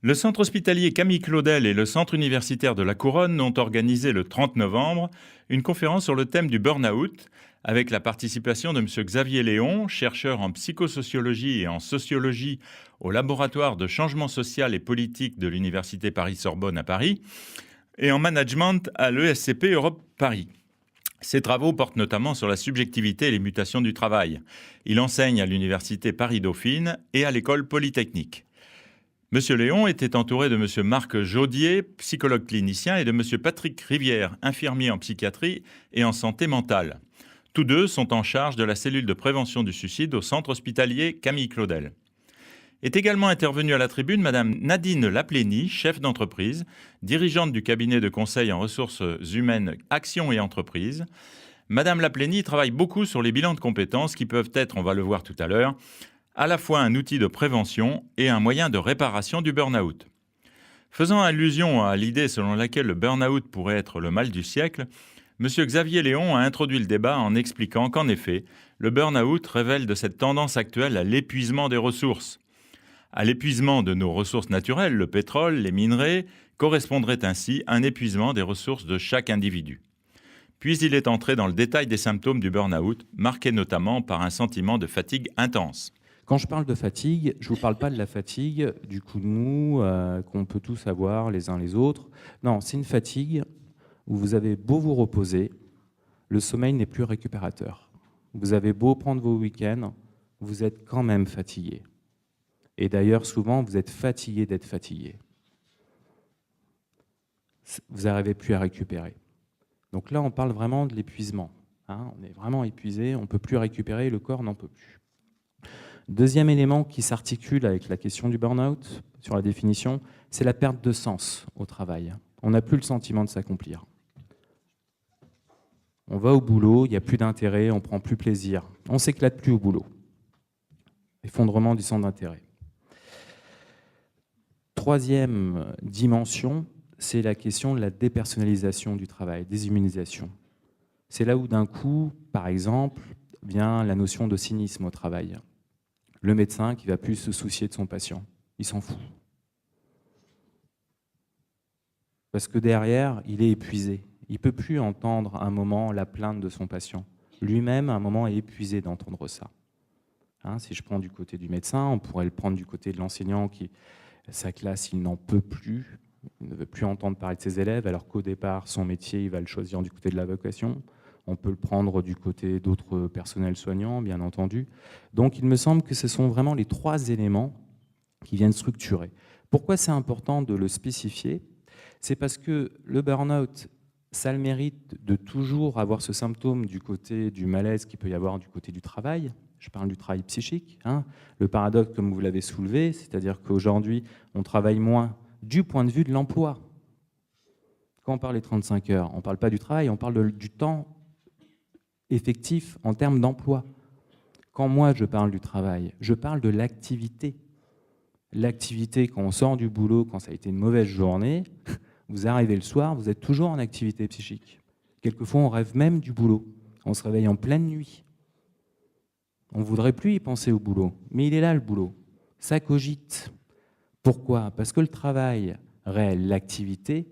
Le centre hospitalier Camille Claudel et le centre universitaire de la Couronne ont organisé le 30 novembre une conférence sur le thème du burn-out avec la participation de M. Xavier Léon, chercheur en psychosociologie et en sociologie au laboratoire de changement social et politique de l'Université Paris-Sorbonne à Paris et en management à l'ESCP Europe Paris. Ses travaux portent notamment sur la subjectivité et les mutations du travail. Il enseigne à l'Université Paris-Dauphine et à l'École Polytechnique. Monsieur Léon était entouré de Monsieur Marc Jaudier, psychologue clinicien, et de Monsieur Patrick Rivière, infirmier en psychiatrie et en santé mentale. Tous deux sont en charge de la cellule de prévention du suicide au centre hospitalier Camille Claudel. Est également intervenue à la tribune Madame Nadine Laplény, chef d'entreprise, dirigeante du cabinet de conseil en ressources humaines Action et Entreprise. Madame Laplény travaille beaucoup sur les bilans de compétences qui peuvent être, on va le voir tout à l'heure, à la fois un outil de prévention et un moyen de réparation du burn-out. Faisant allusion à l'idée selon laquelle le burn-out pourrait être le mal du siècle, M. Xavier Léon a introduit le débat en expliquant qu'en effet, le burn-out révèle de cette tendance actuelle à l'épuisement des ressources. À l'épuisement de nos ressources naturelles, le pétrole, les minerais, correspondrait ainsi un épuisement des ressources de chaque individu. Puis il est entré dans le détail des symptômes du burn-out, marqués notamment par un sentiment de fatigue intense. Quand je parle de fatigue, je ne vous parle pas de la fatigue, du coup de mou qu'on peut tous avoir les uns les autres. Non, c'est une fatigue où vous avez beau vous reposer, le sommeil n'est plus récupérateur. Vous avez beau prendre vos week-ends, vous êtes quand même fatigué. Et d'ailleurs, souvent, vous êtes fatigué d'être fatigué. Vous n'arrivez plus à récupérer. Donc là, on parle vraiment de l'épuisement. On est vraiment épuisé, on ne peut plus récupérer, le corps n'en peut plus. Deuxième élément qui s'articule avec la question du burn-out, sur la définition, c'est la perte de sens au travail. On n'a plus le sentiment de s'accomplir. On va au boulot, il n'y a plus d'intérêt, on ne prend plus plaisir. On ne s'éclate plus au boulot. Effondrement du centre d'intérêt. Troisième dimension, c'est la question de la dépersonnalisation du travail, déshumanisation. C'est là où d'un coup, par exemple, vient la notion de cynisme au travail. Le médecin qui ne va plus se soucier de son patient, il s'en fout. Parce que derrière, il est épuisé. Il ne peut plus entendre à un moment la plainte de son patient. Lui-même, à un moment, est épuisé d'entendre ça. Si je prends du côté du médecin, on pourrait le prendre du côté de l'enseignant qui, sa classe, il n'en peut plus. Il ne veut plus entendre parler de ses élèves, alors qu'au départ, son métier, il va le choisir du côté de la vocation. On peut le prendre du côté d'autres personnels soignants, bien entendu. Donc, il me semble que ce sont vraiment les trois éléments qui viennent structurer. Pourquoi c'est important de le spécifier ? C'est parce que le burn-out, ça a le mérite de toujours avoir ce symptôme du côté du malaise qu'il peut y avoir du côté du travail. Je parle du travail psychique. Le paradoxe, comme vous l'avez soulevé, c'est-à-dire qu'aujourd'hui, on travaille moins du point de vue de l'emploi. Quand on parle des 35 heures, on ne parle pas du travail, on parle du temps effectif en termes d'emploi. Quand moi, je parle du travail, je parle de l'activité. L'activité, quand on sort du boulot, quand ça a été une mauvaise journée, vous arrivez le soir, vous êtes toujours en activité psychique. Quelquefois, on rêve même du boulot. On se réveille en pleine nuit. On ne voudrait plus y penser au boulot. Mais il est là, le boulot. Ça cogite. Pourquoi ? Parce que le travail réel, l'activité,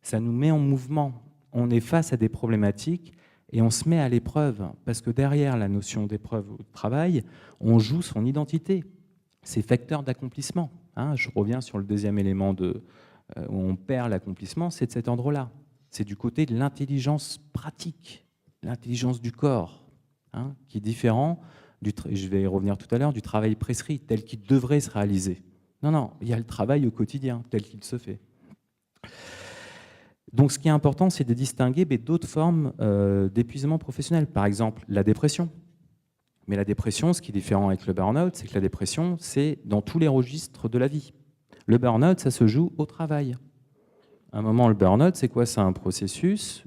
ça nous met en mouvement. On est face à des problématiques et on se met à l'épreuve. Parce que derrière la notion d'épreuve au travail, on joue son identité. C'est facteur d'accomplissement. Je reviens sur le deuxième élément où on perd l'accomplissement, c'est de cet ordre-là. C'est du côté de l'intelligence pratique, l'intelligence du corps, qui est différent, je vais y revenir tout à l'heure, du travail prescrit, tel qu'il devrait se réaliser. Non, il y a le travail au quotidien, tel qu'il se fait. Donc ce qui est important, c'est de distinguer d'autres formes d'épuisement professionnel. Par exemple, la dépression. Mais la dépression, ce qui est différent avec le burn-out, c'est que la dépression, c'est dans tous les registres de la vie. Le burn-out, ça se joue au travail. À un moment, le burn-out, c'est quoi ? C'est un processus.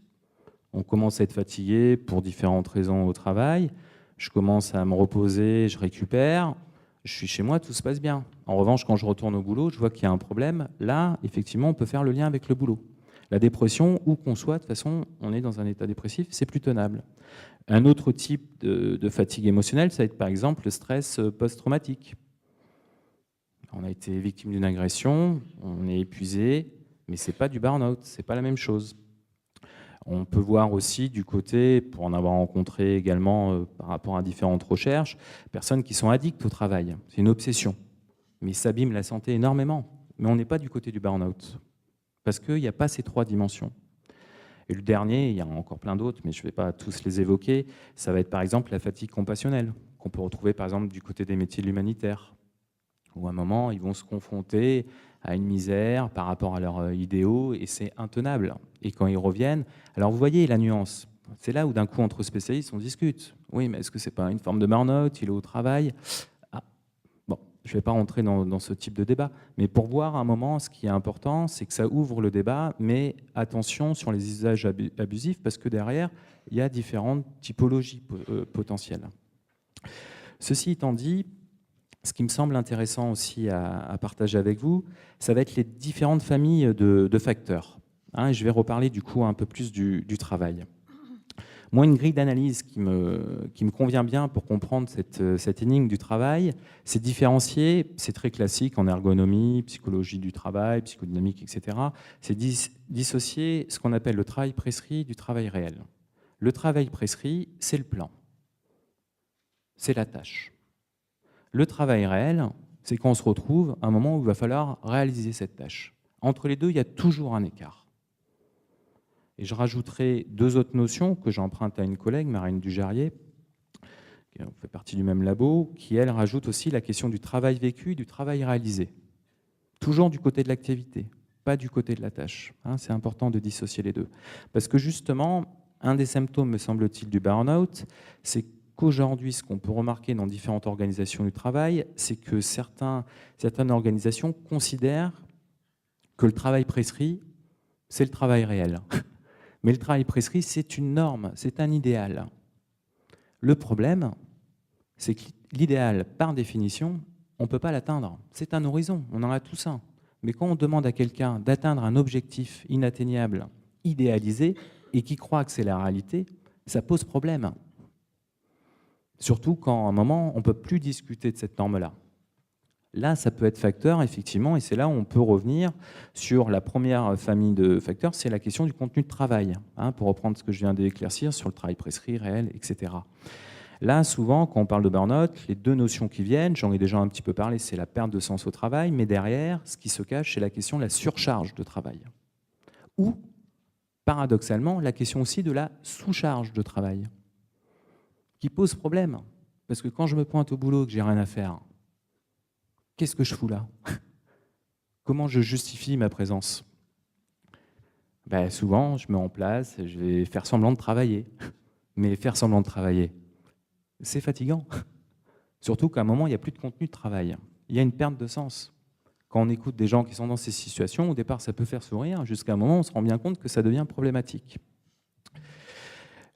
On commence à être fatigué pour différentes raisons au travail. Je commence à me reposer, je récupère. Je suis chez moi, tout se passe bien. En revanche, quand je retourne au boulot, je vois qu'il y a un problème. Là, effectivement, on peut faire le lien avec le boulot. La dépression, où qu'on soit, de toute façon, on est dans un état dépressif, c'est plus tenable. Un autre type de fatigue émotionnelle, ça va être par exemple le stress post-traumatique. On a été victime d'une agression, on est épuisé, mais ce n'est pas du burn-out, ce n'est pas la même chose. On peut voir aussi du côté, pour en avoir rencontré également par rapport à différentes recherches, personnes qui sont addictes au travail. C'est une obsession, mais ça abîme la santé énormément. Mais on n'est pas du côté du burn-out, parce qu'il n'y a pas ces 3 dimensions. Et le dernier, il y en a encore plein d'autres, mais je ne vais pas tous les évoquer, ça va être par exemple la fatigue compassionnelle, qu'on peut retrouver par exemple du côté des métiers de l'humanitaire, où à un moment, ils vont se confronter à une misère par rapport à leurs idéaux, et c'est intenable. Et quand ils reviennent, alors vous voyez la nuance, c'est là où d'un coup, entre spécialistes, on discute. Oui, mais est-ce que ce n'est pas une forme de burn-out, il est au travail? Bon, je ne vais pas rentrer dans ce type de débat, mais pour voir un moment, ce qui est important, c'est que ça ouvre le débat, mais attention sur les usages abusifs, parce que derrière, il y a différentes typologies potentielles. Ceci étant dit, ce qui me semble intéressant aussi à partager avec vous, ça va être les différentes familles de facteurs. Je vais reparler du coup un peu plus du travail. Moi, une grille d'analyse qui me convient bien pour comprendre cette énigme du travail, c'est différencier, c'est très classique en ergonomie, psychologie du travail, psychodynamique, etc. C'est dissocier ce qu'on appelle le travail prescrit du travail réel. Le travail prescrit, c'est le plan, c'est la tâche. Le travail réel, c'est quand on se retrouve à un moment où il va falloir réaliser cette tâche. Entre les deux, il y a toujours un écart. Et je rajouterai 2 autres notions que j'emprunte à une collègue, Marine Dujarrier, qui fait partie du même labo, qui, elle, rajoute aussi la question du travail vécu et du travail réalisé. Toujours du côté de l'activité, pas du côté de la tâche. C'est important de dissocier les deux. Parce que justement, un des symptômes, me semble-t-il, du burn-out, c'est qu'aujourd'hui, ce qu'on peut remarquer dans différentes organisations du travail, c'est que certaines organisations considèrent que le travail prescrit, c'est le travail réel. Mais le travail prescrit, c'est une norme, c'est un idéal. Le problème, c'est que l'idéal, par définition, on ne peut pas l'atteindre. C'est un horizon, on en a tous un. Mais quand on demande à quelqu'un d'atteindre un objectif inatteignable, idéalisé, et qui croit que c'est la réalité, ça pose problème. Surtout quand, à un moment, on ne peut plus discuter de cette norme-là. Là, ça peut être facteur, effectivement, et c'est là où on peut revenir sur la première famille de facteurs, c'est la question du contenu de travail, pour reprendre ce que je viens d'éclaircir sur le travail prescrit, réel, etc. Là, souvent, quand on parle de burn-out, les 2 notions qui viennent, j'en ai déjà un petit peu parlé, c'est la perte de sens au travail, mais derrière, ce qui se cache, c'est la question de la surcharge de travail. Ou, paradoxalement, la question aussi de la sous-charge de travail, qui pose problème. Parce que quand je me pointe au boulot et que j'ai rien à faire, qu'est-ce que je fous là? Comment je justifie ma présence? Souvent, je me mets en place, je vais faire semblant de travailler. Mais faire semblant de travailler, c'est fatigant. Surtout qu'à un moment, il n'y a plus de contenu de travail. Il y a une perte de sens. Quand on écoute des gens qui sont dans ces situations, au départ, ça peut faire sourire, jusqu'à un moment, on se rend bien compte que ça devient problématique.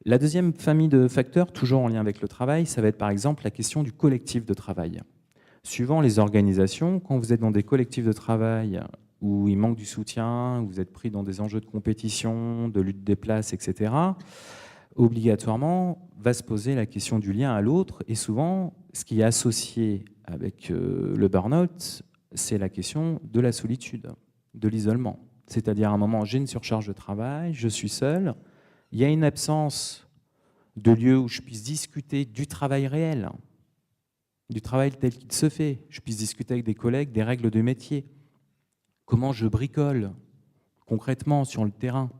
La deuxième famille de facteurs, toujours en lien avec le travail, ça va être par exemple la question du collectif de travail. Suivant les organisations, quand vous êtes dans des collectifs de travail où il manque du soutien, où vous êtes pris dans des enjeux de compétition, de lutte des places, etc., obligatoirement va se poser la question du lien à l'autre. Et souvent, ce qui est associé avec le burn-out, c'est la question de la solitude, de l'isolement. C'est-à-dire à un moment, j'ai une surcharge de travail, je suis seul, il y a une absence de lieu où je puisse discuter du travail réel, du travail tel qu'il se fait. Je puisse discuter avec des collègues des règles de métier. Comment je bricole concrètement sur le terrain.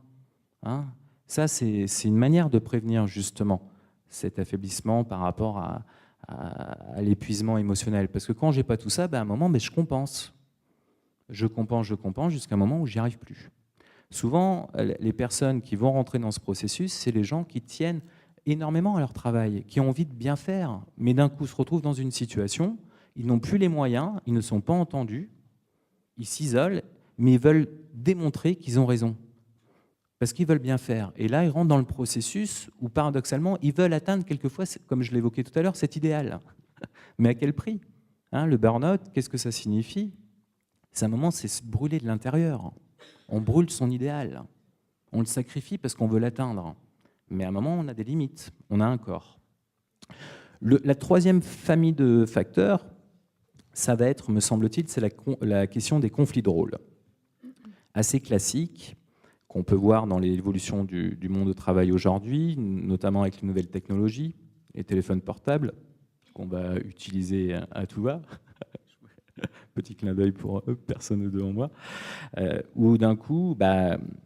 Ça, c'est une manière de prévenir justement cet affaiblissement par rapport à l'épuisement émotionnel. Parce que quand je n'ai pas tout ça, à un moment, je compense. Je compense jusqu'à un moment où j'y arrive plus. Souvent, les personnes qui vont rentrer dans ce processus, c'est les gens qui tiennent énormément à leur travail, qui ont envie de bien faire, mais d'un coup se retrouvent dans une situation, ils n'ont plus les moyens, ils ne sont pas entendus, ils s'isolent, mais ils veulent démontrer qu'ils ont raison, parce qu'ils veulent bien faire. Et là, ils rentrent dans le processus où, paradoxalement, ils veulent atteindre quelquefois, comme je l'évoquais tout à l'heure, cet idéal. Mais à quel prix? Le burn-out, qu'est-ce que ça signifie? C'est un moment, c'est se brûler de l'intérieur. On brûle son idéal. On le sacrifie parce qu'on veut l'atteindre. Mais à un moment, on a des limites, on a un corps. La troisième famille de facteurs, ça va être, me semble-t-il, c'est la question des conflits de rôle. Assez classique, qu'on peut voir dans l'évolution du monde du travail aujourd'hui, notamment avec les nouvelles technologies, les téléphones portables, qu'on va utiliser à tout va. Petit clin d'œil pour eux, personne devant moi. Où d'un coup,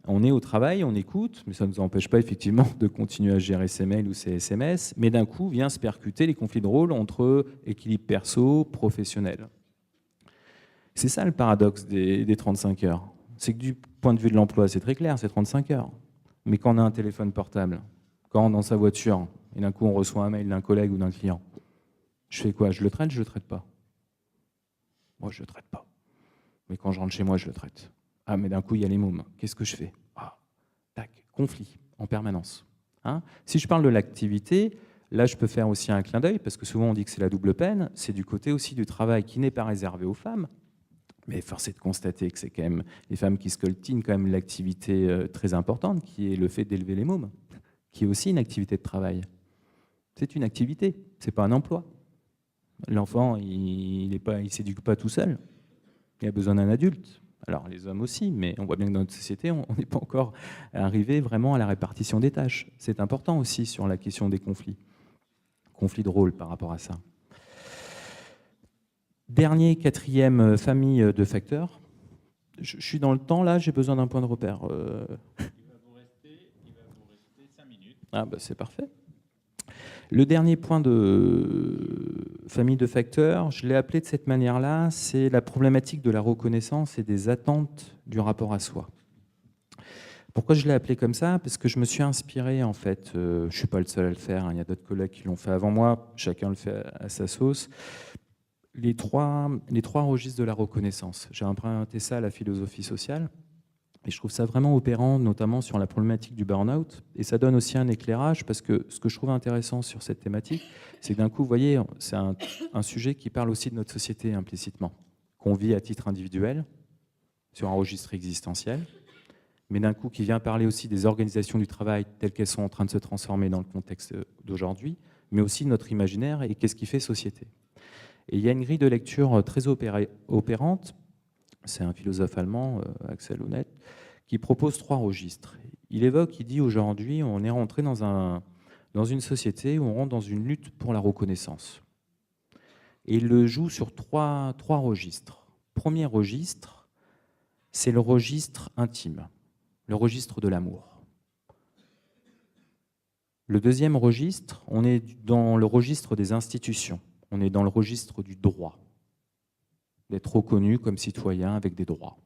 on est au travail, on écoute, mais ça ne nous empêche pas effectivement de continuer à gérer ses mails ou ses SMS, mais d'un coup vient se percuter les conflits de rôle entre équilibre perso, professionnel. C'est ça le paradoxe des 35 heures. C'est que du point de vue de l'emploi, c'est très clair, c'est 35 heures. Mais quand on a un téléphone portable, quand on est dans sa voiture, et d'un coup on reçoit un mail d'un collègue ou d'un client, je fais quoi? Je le traite, je le traite pas? Moi, je le traite pas. Mais quand je rentre chez moi, je le traite. Ah, mais d'un coup, il y a les mômes. Qu'est-ce que je fais? Tac, conflit en permanence. Si je parle de l'activité, là, je peux faire aussi un clin d'œil, parce que souvent on dit que c'est la double peine. C'est du côté aussi du travail qui n'est pas réservé aux femmes. Mais force est de constater que c'est quand même les femmes qui scoltinent quand même l'activité très importante, qui est le fait d'élever les mômes, qui est aussi une activité de travail. C'est une activité, c'est pas un emploi. L'enfant, il ne s'éduque pas tout seul. Il a besoin d'un adulte. Alors les hommes aussi, mais on voit bien que dans notre société, on n'est pas encore arrivé vraiment à la répartition des tâches. C'est important aussi sur la question des conflits. Conflits de rôle par rapport à ça. Dernier, quatrième famille de facteurs. Je suis dans le temps là, j'ai besoin d'un point de repère. Il va vous rester 5 minutes. C'est parfait. Le dernier point de famille de facteurs, je l'ai appelé de cette manière-là, c'est la problématique de la reconnaissance et des attentes du rapport à soi. Pourquoi je l'ai appelé comme ça? Parce que je me suis inspiré, en fait, je ne suis pas le seul à le faire, il y a d'autres collègues qui l'ont fait avant moi, chacun le fait à sa sauce, les trois registres de la reconnaissance. J'ai emprunté ça à la philosophie sociale. Et je trouve ça vraiment opérant, notamment sur la problématique du burn-out. Et ça donne aussi un éclairage, parce que ce que je trouve intéressant sur cette thématique, c'est que d'un coup, vous voyez, c'est un sujet qui parle aussi de notre société implicitement, qu'on vit à titre individuel, sur un registre existentiel, mais d'un coup qui vient parler aussi des organisations du travail telles qu'elles sont en train de se transformer dans le contexte d'aujourd'hui, mais aussi de notre imaginaire et qu'est-ce qui fait société. Et il y a une grille de lecture très opérante. C'est un philosophe allemand, Axel Honneth, qui propose 3 registres. Il dit aujourd'hui, on est rentré dans une société où on rentre dans une lutte pour la reconnaissance. Et il le joue sur trois registres. Premier registre, c'est le registre intime, le registre de l'amour. Le deuxième registre, on est dans le registre des institutions, on est dans le registre du droit, d'être reconnu comme citoyen avec des droits.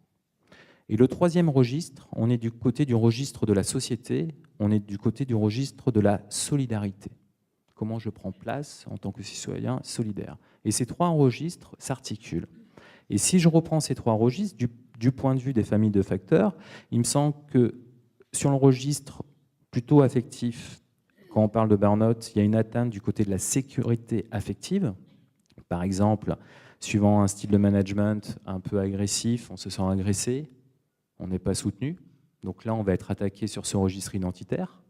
Et le troisième registre, on est du côté du registre de la société, on est du côté du registre de la solidarité. Comment je prends place en tant que citoyen solidaire. Et ces 3 registres s'articulent. Et si je reprends ces 3 registres, du point de vue des familles de facteurs, il me semble que sur le registre plutôt affectif, quand on parle de burn-out, il y a une atteinte du côté de la sécurité affective. Par exemple, suivant un style de management un peu agressif, on se sent agressé, on n'est pas soutenu. Donc là, on va être attaqué sur ce registre identitaire.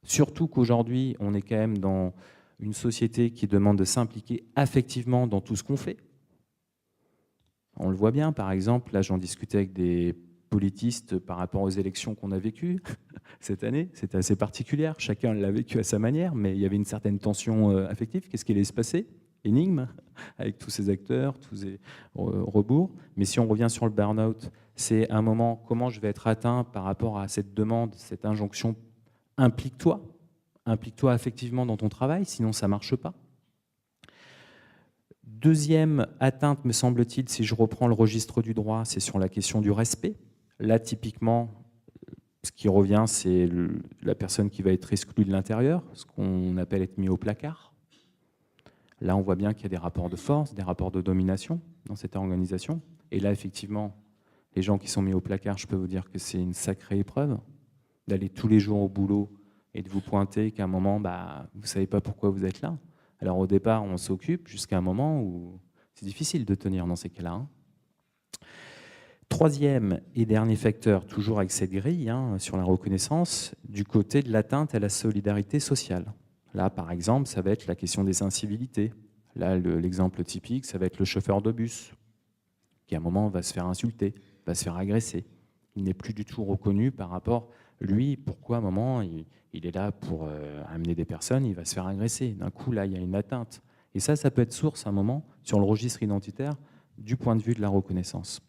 Surtout qu'aujourd'hui, on est quand même dans une société qui demande de s'impliquer affectivement dans tout ce qu'on fait. On le voit bien, par exemple, là j'en discutais avec des politistes par rapport aux élections qu'on a vécues cette année. C'était assez particulier, chacun l'a vécu à sa manière, mais il y avait une certaine tension affective. Qu'est-ce qui allait se passer? Énigme, avec tous ces acteurs, tous ces rebours. Mais si on revient sur le burn-out, c'est un moment, comment je vais être atteint par rapport à cette demande, cette injonction, implique-toi affectivement dans ton travail, sinon ça ne marche pas. Deuxième atteinte, me semble-t-il, si je reprends le registre du droit, c'est sur la question du respect. Là, typiquement, ce qui revient, c'est la personne qui va être exclue de l'intérieur, ce qu'on appelle être mis au placard. Là, on voit bien qu'il y a des rapports de force, des rapports de domination dans cette organisation. Et là, effectivement, les gens qui sont mis au placard, je peux vous dire que c'est une sacrée épreuve d'aller tous les jours au boulot et de vous pointer qu'à un moment, vous ne savez pas pourquoi vous êtes là. Alors au départ, on s'occupe jusqu'à un moment où c'est difficile de tenir dans ces cas-là. Troisième et dernier facteur, toujours avec cette grille sur la reconnaissance, du côté de l'atteinte à la solidarité sociale. Là, par exemple, ça va être la question des incivilités, Là, l'exemple typique, ça va être le chauffeur de bus, qui à un moment va se faire insulter, va se faire agresser. Il n'est plus du tout reconnu par rapport, lui, pourquoi à un moment, il est là pour amener des personnes, il va se faire agresser. D'un coup, là, il y a une atteinte. Et ça peut être source à un moment, sur le registre identitaire, du point de vue de la reconnaissance.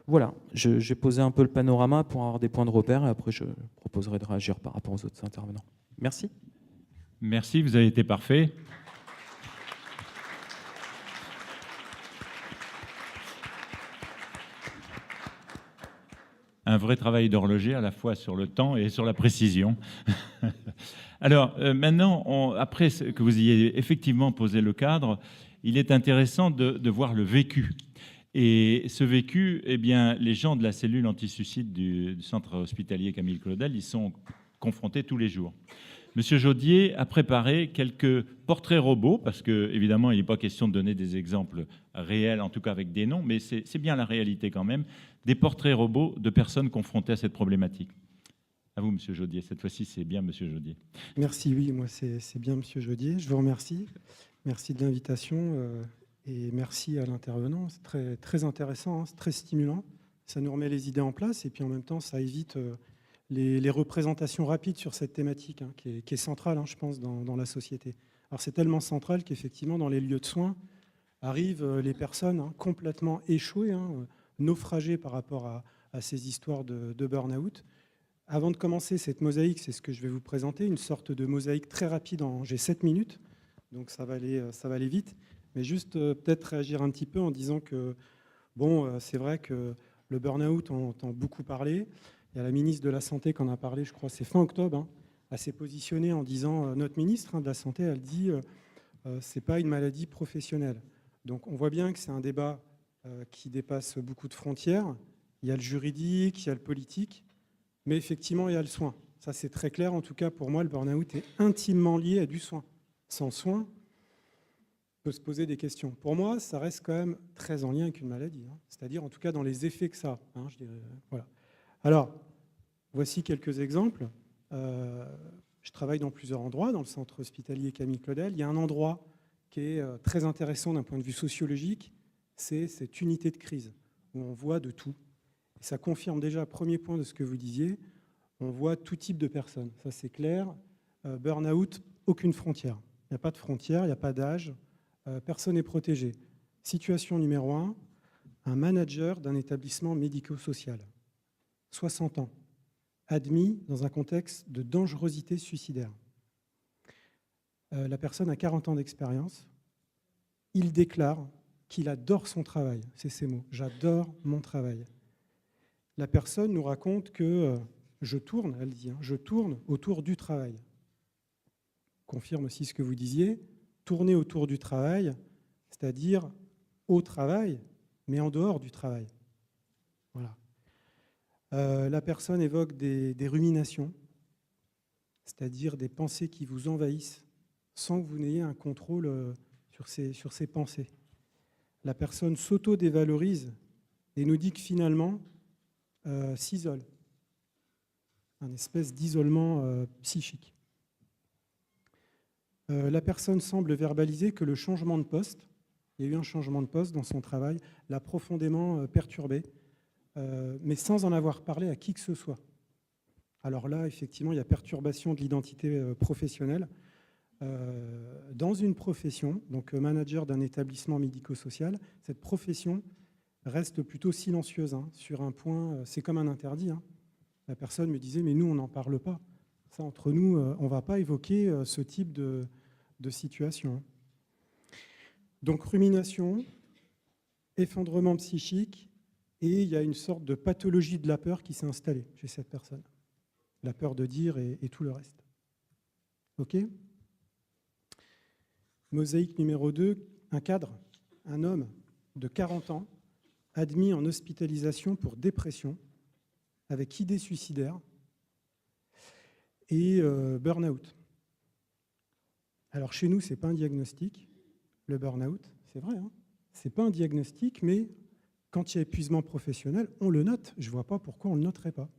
Voilà, j'ai posé un peu le panorama pour avoir des points de repère, et après je proposerai de réagir par rapport aux autres intervenants. Merci. Merci, vous avez été parfait. Un vrai travail d'horloger à la fois sur le temps et sur la précision. Alors maintenant, après que vous ayez effectivement posé le cadre, il est intéressant de voir le vécu. Et ce vécu, eh bien, les gens de la cellule anti-suicide du centre hospitalier Camille Claudel, ils sont confrontés tous les jours. Monsieur Jaudier a préparé quelques portraits robots, parce que évidemment, il n'est pas question de donner des exemples réels, en tout cas avec des noms, mais c'est bien la réalité quand même, des portraits robots de personnes confrontées à cette problématique. À vous, Monsieur Jaudier. Cette fois-ci, c'est bien Monsieur Jaudier. Merci, oui, moi c'est bien Monsieur Jaudier. Je vous remercie. Merci de l'invitation et merci à l'intervenant. C'est très, très intéressant, hein, c'est très stimulant. Ça nous remet les idées en place et puis en même temps, ça évite les représentations rapides sur cette thématique hein, qui est centrale, hein, je pense, dans la société. Alors c'est tellement central qu'effectivement, dans les lieux de soins, arrivent les personnes hein, complètement échouées, hein, naufragées par rapport à ces histoires de burn-out. Avant de commencer cette mosaïque, c'est ce que je vais vous présenter, une sorte de mosaïque très rapide. J'ai 7 minutes, donc ça va aller vite. Mais juste peut-être réagir un petit peu en disant que, bon, c'est vrai que le burn-out, on entend beaucoup parler. Il y a la ministre de la Santé qui en a parlé, je crois, c'est fin octobre. Hein. Elle s'est positionnée en disant, notre ministre hein, de la Santé, elle dit, c'est pas une maladie professionnelle. Donc on voit bien que c'est un débat qui dépasse beaucoup de frontières. Il y a le juridique, il y a le politique. Mais effectivement, il y a le soin. Ça, c'est très clair. En tout cas, pour moi, le burn-out est intimement lié à du soin. Sans soin, on peut se poser des questions. Pour moi, ça reste quand même très en lien avec une maladie. Hein. C'est-à-dire, en tout cas, dans les effets que ça a. Hein, je dirais, voilà. Alors, voici quelques exemples. Je travaille dans plusieurs endroits, dans le centre hospitalier Camille Claudel. Il y a un endroit qui est très intéressant d'un point de vue sociologique, c'est cette unité de crise, où on voit de tout. Et ça confirme déjà, premier point de ce que vous disiez, on voit tout type de personnes. Ça, c'est clair. Burn-out, aucune frontière. Il n'y a pas de frontière, il n'y a pas d'âge. Personne n'est protégé. Situation numéro 1, un manager d'un établissement médico-social. 60 ans. Admis dans un contexte de dangerosité suicidaire. La personne a 40 ans d'expérience. Il déclare qu'il adore son travail. C'est ces mots. J'adore mon travail. La personne nous raconte que je tourne, elle dit, hein, je tourne autour du travail. Confirme aussi ce que vous disiez, tourner autour du travail, c'est-à-dire au travail, mais en dehors du travail. Voilà. La personne évoque des ruminations, c'est-à-dire des pensées qui vous envahissent sans que vous n'ayez un contrôle sur ces pensées. La personne s'auto-dévalorise et nous dit que finalement, s'isole, un espèce d'isolement psychique. La personne semble verbaliser que le changement de poste, il y a eu un changement de poste dans son travail, l'a profondément perturbé, mais sans en avoir parlé à qui que ce soit. Alors là, effectivement, il y a perturbation de l'identité professionnelle. Dans une profession, donc manager d'un établissement médico-social, cette profession reste plutôt silencieuse hein, sur un point, c'est comme un interdit. Hein. La personne me disait, mais nous, on n'en parle pas. Ça, entre nous, on ne va pas évoquer ce type de situation. Donc, rumination, effondrement psychique, et il y a une sorte de pathologie de la peur qui s'est installée chez cette personne. La peur de dire et tout le reste. OK ? Mosaïque numéro 2, un cadre, un homme de 40 ans, admis en hospitalisation pour dépression, avec idée suicidaire et burn-out. Alors chez nous, ce n'est pas un diagnostic, le burn-out, c'est vrai, hein, ce n'est pas un diagnostic, mais quand il y a épuisement professionnel, on le note. Je ne vois pas pourquoi on ne le noterait pas.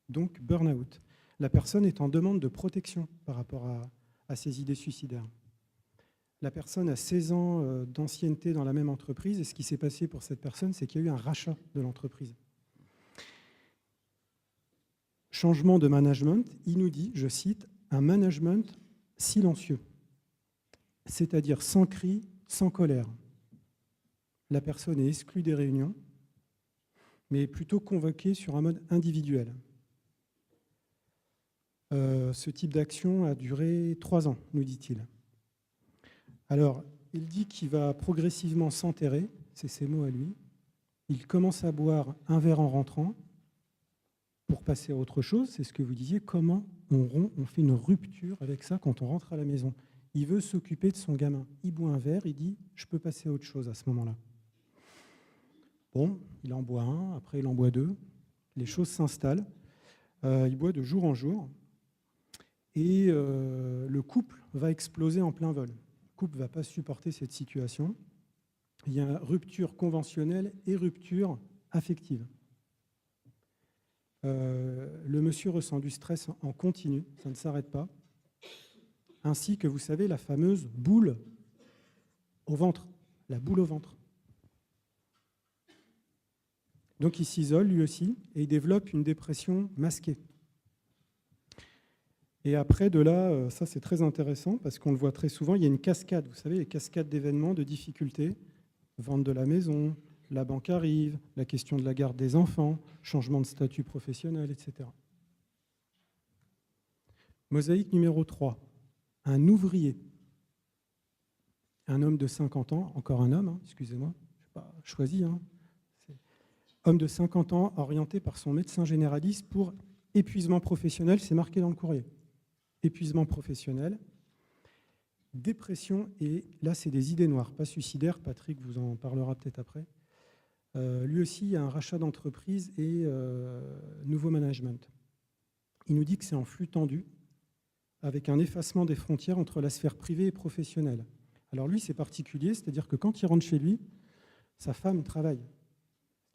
Donc burn-out. La personne est en demande de protection par rapport à ses idées suicidaires. La personne a 16 ans d'ancienneté dans la même entreprise, et ce qui s'est passé pour cette personne, c'est qu'il y a eu un rachat de l'entreprise. Changement de management, il nous dit, je cite, un management silencieux, c'est-à-dire sans cri, sans colère. La personne est exclue des réunions, mais plutôt convoquée sur un mode individuel. Ce type d'action a duré 3 ans, nous dit-il. Alors, il dit qu'il va progressivement s'enterrer, c'est ses mots à lui. Il commence à boire un verre en rentrant pour passer à autre chose. C'est ce que vous disiez, comment on fait une rupture avec ça quand on rentre à la maison. Il veut s'occuper de son gamin. Il boit un verre, il dit « je peux passer à autre chose à ce moment-là ». Bon, il en boit un, après il en boit deux. Les choses s'installent. Il boit de jour en jour. Et le couple va exploser en plein vol. Le couple ne va pas supporter cette situation. Il y a rupture conventionnelle et rupture affective. Le monsieur ressent du stress en continu, ça ne s'arrête pas. Ainsi que, vous savez, la fameuse boule au ventre, la boule au ventre. Donc il s'isole lui aussi et il développe une dépression masquée. Et après, de là, ça c'est très intéressant parce qu'on le voit très souvent, il y a une cascade, vous savez, les cascades d'événements, de difficultés, vente de la maison, la banque arrive, la question de la garde des enfants, changement de statut professionnel, etc. Mosaïque numéro 3, un ouvrier, un homme de 50 ans, encore un homme, excusez-moi, je n'ai pas choisi, homme de 50 ans orienté par son médecin généraliste pour épuisement professionnel, c'est marqué dans le courrier. Épuisement professionnel, dépression, et là c'est des idées noires, pas suicidaires, Patrick vous en parlera peut-être après. Lui aussi, il y a un rachat d'entreprise et nouveau management. Il nous dit que c'est en flux tendu, avec un effacement des frontières entre la sphère privée et professionnelle. Alors lui, c'est particulier, c'est-à-dire que quand il rentre chez lui, sa femme travaille,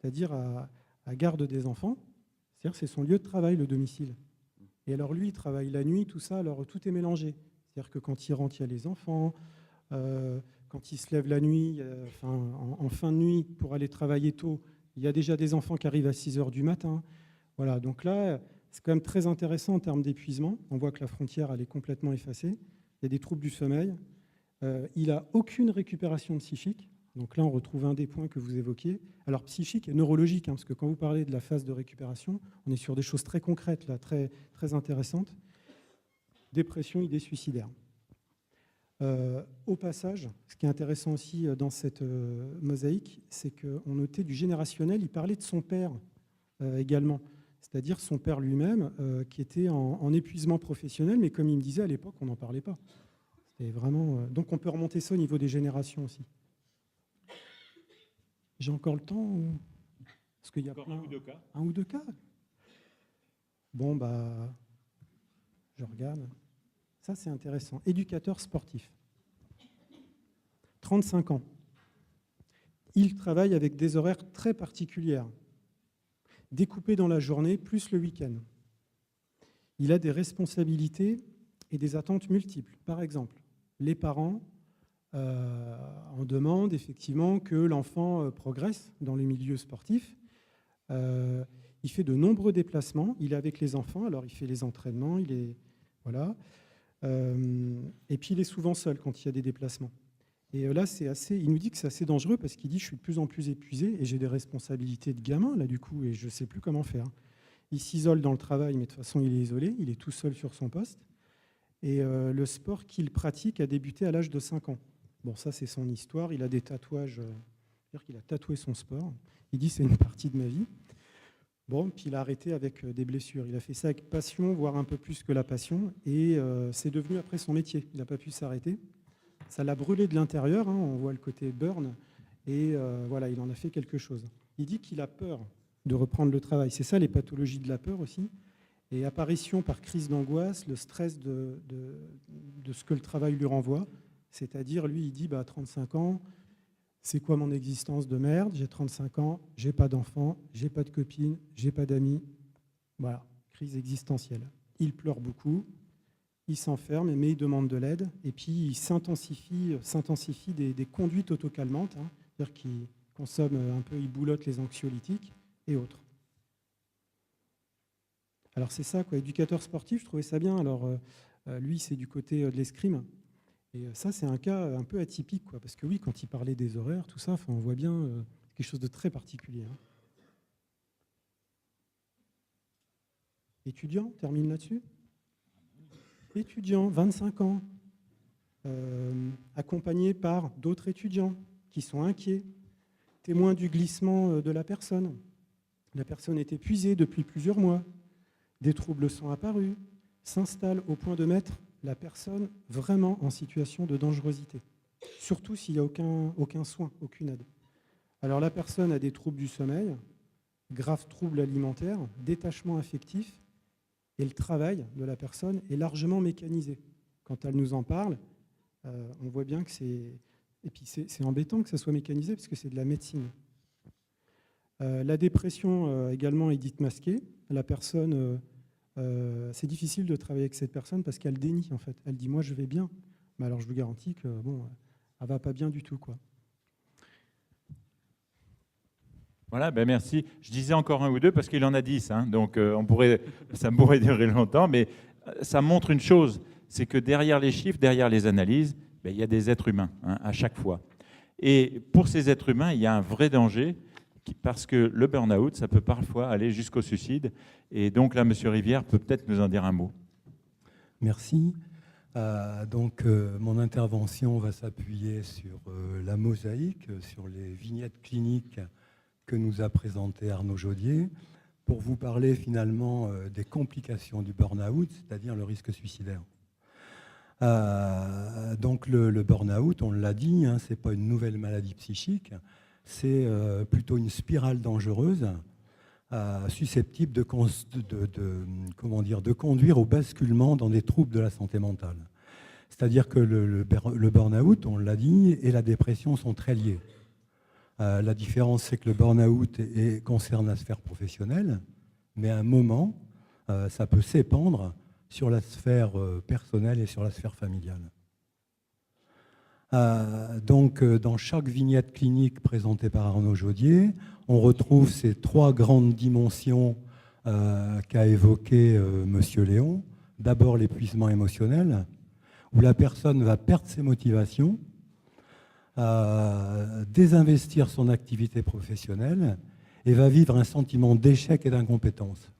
c'est-à-dire à garde des enfants, c'est-à-dire que c'est son lieu de travail, le domicile. Et alors lui, il travaille la nuit, tout ça, alors tout est mélangé. C'est-à-dire que quand il rentre, il y a les enfants, quand il se lève la nuit, en fin de nuit, pour aller travailler tôt, il y a déjà des enfants qui arrivent à 6 heures du matin. Voilà, donc là, c'est quand même très intéressant en termes d'épuisement. On voit que la frontière, elle est complètement effacée. Il y a des troubles du sommeil. Il n'a aucune récupération psychique. Donc là, on retrouve un des points que vous évoquiez. Alors, psychique et neurologique, parce que quand vous parlez de la phase de récupération, on est sur des choses très concrètes, là, très, très intéressantes. Dépression, idée suicidaire. Au passage, ce qui est intéressant aussi dans cette mosaïque, c'est qu'on notait du générationnel, il parlait de son père également, c'est-à-dire son père lui-même qui était en épuisement professionnel, mais comme il me disait à l'époque, on n'en parlait pas. C'était vraiment, donc on peut remonter ça au niveau des générations aussi. J'ai encore le temps ou... Parce qu'il y a encore plein... un ou deux cas. Un ou deux cas. Bon, bah, je regarde. Ça, c'est intéressant. Éducateur sportif. 35 ans. Il travaille avec des horaires très particulières, découpés dans la journée, plus le week-end. Il a des responsabilités et des attentes multiples. Par exemple, les parents en demandent effectivement que l'enfant progresse dans les milieux sportifs. Il fait de nombreux déplacements. Il est avec les enfants, alors il fait les entraînements, il est... Voilà. Et puis il est souvent seul quand il y a des déplacements. Et là, il nous dit que c'est assez dangereux parce qu'il dit « je suis de plus en plus épuisé et j'ai des responsabilités de gamin là du coup et je ne sais plus comment faire ». Il s'isole dans le travail, mais de toute façon il est isolé, il est tout seul sur son poste. Et le sport qu'il pratique a débuté à l'âge de 5 ans. Bon, ça c'est son histoire, il a des tatouages, c'est-à-dire qu'il a tatoué son sport. Il dit « c'est une partie de ma vie ». Bon, puis il a arrêté avec des blessures. Il a fait ça avec passion, voire un peu plus que la passion. Et c'est devenu après son métier. Il n'a pas pu s'arrêter. Ça l'a brûlé de l'intérieur. On voit le côté burn. Et voilà, il en a fait quelque chose. Il dit qu'il a peur de reprendre le travail. C'est ça les pathologies de la peur aussi. Et apparition par crise d'angoisse, le stress de ce que le travail lui renvoie. C'est-à-dire, lui, il dit, à 35 ans, c'est quoi mon existence de merde? J'ai 35 ans, j'ai pas d'enfant, j'ai pas de copine, j'ai pas d'amis. Voilà, crise existentielle. Il pleure beaucoup, il s'enferme, mais il demande de l'aide, et puis il s'intensifie des conduites autocalmantes, hein, c'est-à-dire qu'il consomme un peu, il boulotte les anxiolytiques et autres. Alors c'est ça, quoi, éducateur sportif, je trouvais ça bien. Alors lui, c'est du côté de l'escrime, et ça, c'est un cas un peu atypique, quoi, parce que oui, quand il parlait des horaires, tout ça, on voit bien quelque chose de très particulier. Hein. Étudiant, termine là-dessus. Étudiant, 25 ans, accompagné par d'autres étudiants qui sont inquiets, témoins du glissement de la personne. La personne est épuisée depuis plusieurs mois, des troubles sont apparus, s'installent au point de mettre la personne vraiment en situation de dangerosité, surtout s'il n'y a aucun soin, aucune aide. Alors la personne a des troubles du sommeil, graves troubles alimentaires, détachement affectif, et le travail de la personne est largement mécanisé. Quand elle nous en parle, on voit bien que c'est... Et puis c'est embêtant que ça soit mécanisé parce que c'est de la médecine. La dépression également est dite masquée. La personne, c'est difficile de travailler avec cette personne parce qu'elle dénie en fait. Elle dit moi je vais bien, mais alors je vous garantis que bon, elle va pas bien du tout, quoi. Voilà, ben merci. Je disais encore un ou deux parce qu'il en a 10, hein, donc ça pourrait durer longtemps, mais ça montre une chose, c'est que derrière les chiffres, derrière les analyses, ben, il y a des êtres humains, hein, à chaque fois. Et pour ces êtres humains, il y a un vrai danger parce que le burn-out, ça peut parfois aller jusqu'au suicide. Et donc là, M. Rivière peut peut-être nous en dire un mot. Merci. Mon intervention va s'appuyer sur la mosaïque, sur les vignettes cliniques que nous a présenté Arnaud Jaudier, pour vous parler finalement des complications du burn-out, c'est-à-dire le risque suicidaire. Le burn-out, on l'a dit, hein, ce n'est pas une nouvelle maladie psychique, c'est plutôt une spirale dangereuse susceptible de conduire au basculement dans des troubles de la santé mentale. C'est-à-dire que le burn-out, on l'a dit, et la dépression sont très liés. La différence, c'est que le burn-out concerne la sphère professionnelle, mais à un moment, ça peut s'épandre sur la sphère personnelle et sur la sphère familiale. Dans chaque vignette clinique présentée par Arnaud Jaudier, on retrouve ces trois grandes dimensions qu'a évoquées M. Léon. D'abord, l'épuisement émotionnel, où la personne va perdre ses motivations, désinvestir son activité professionnelle et va vivre un sentiment d'échec et d'incompétence.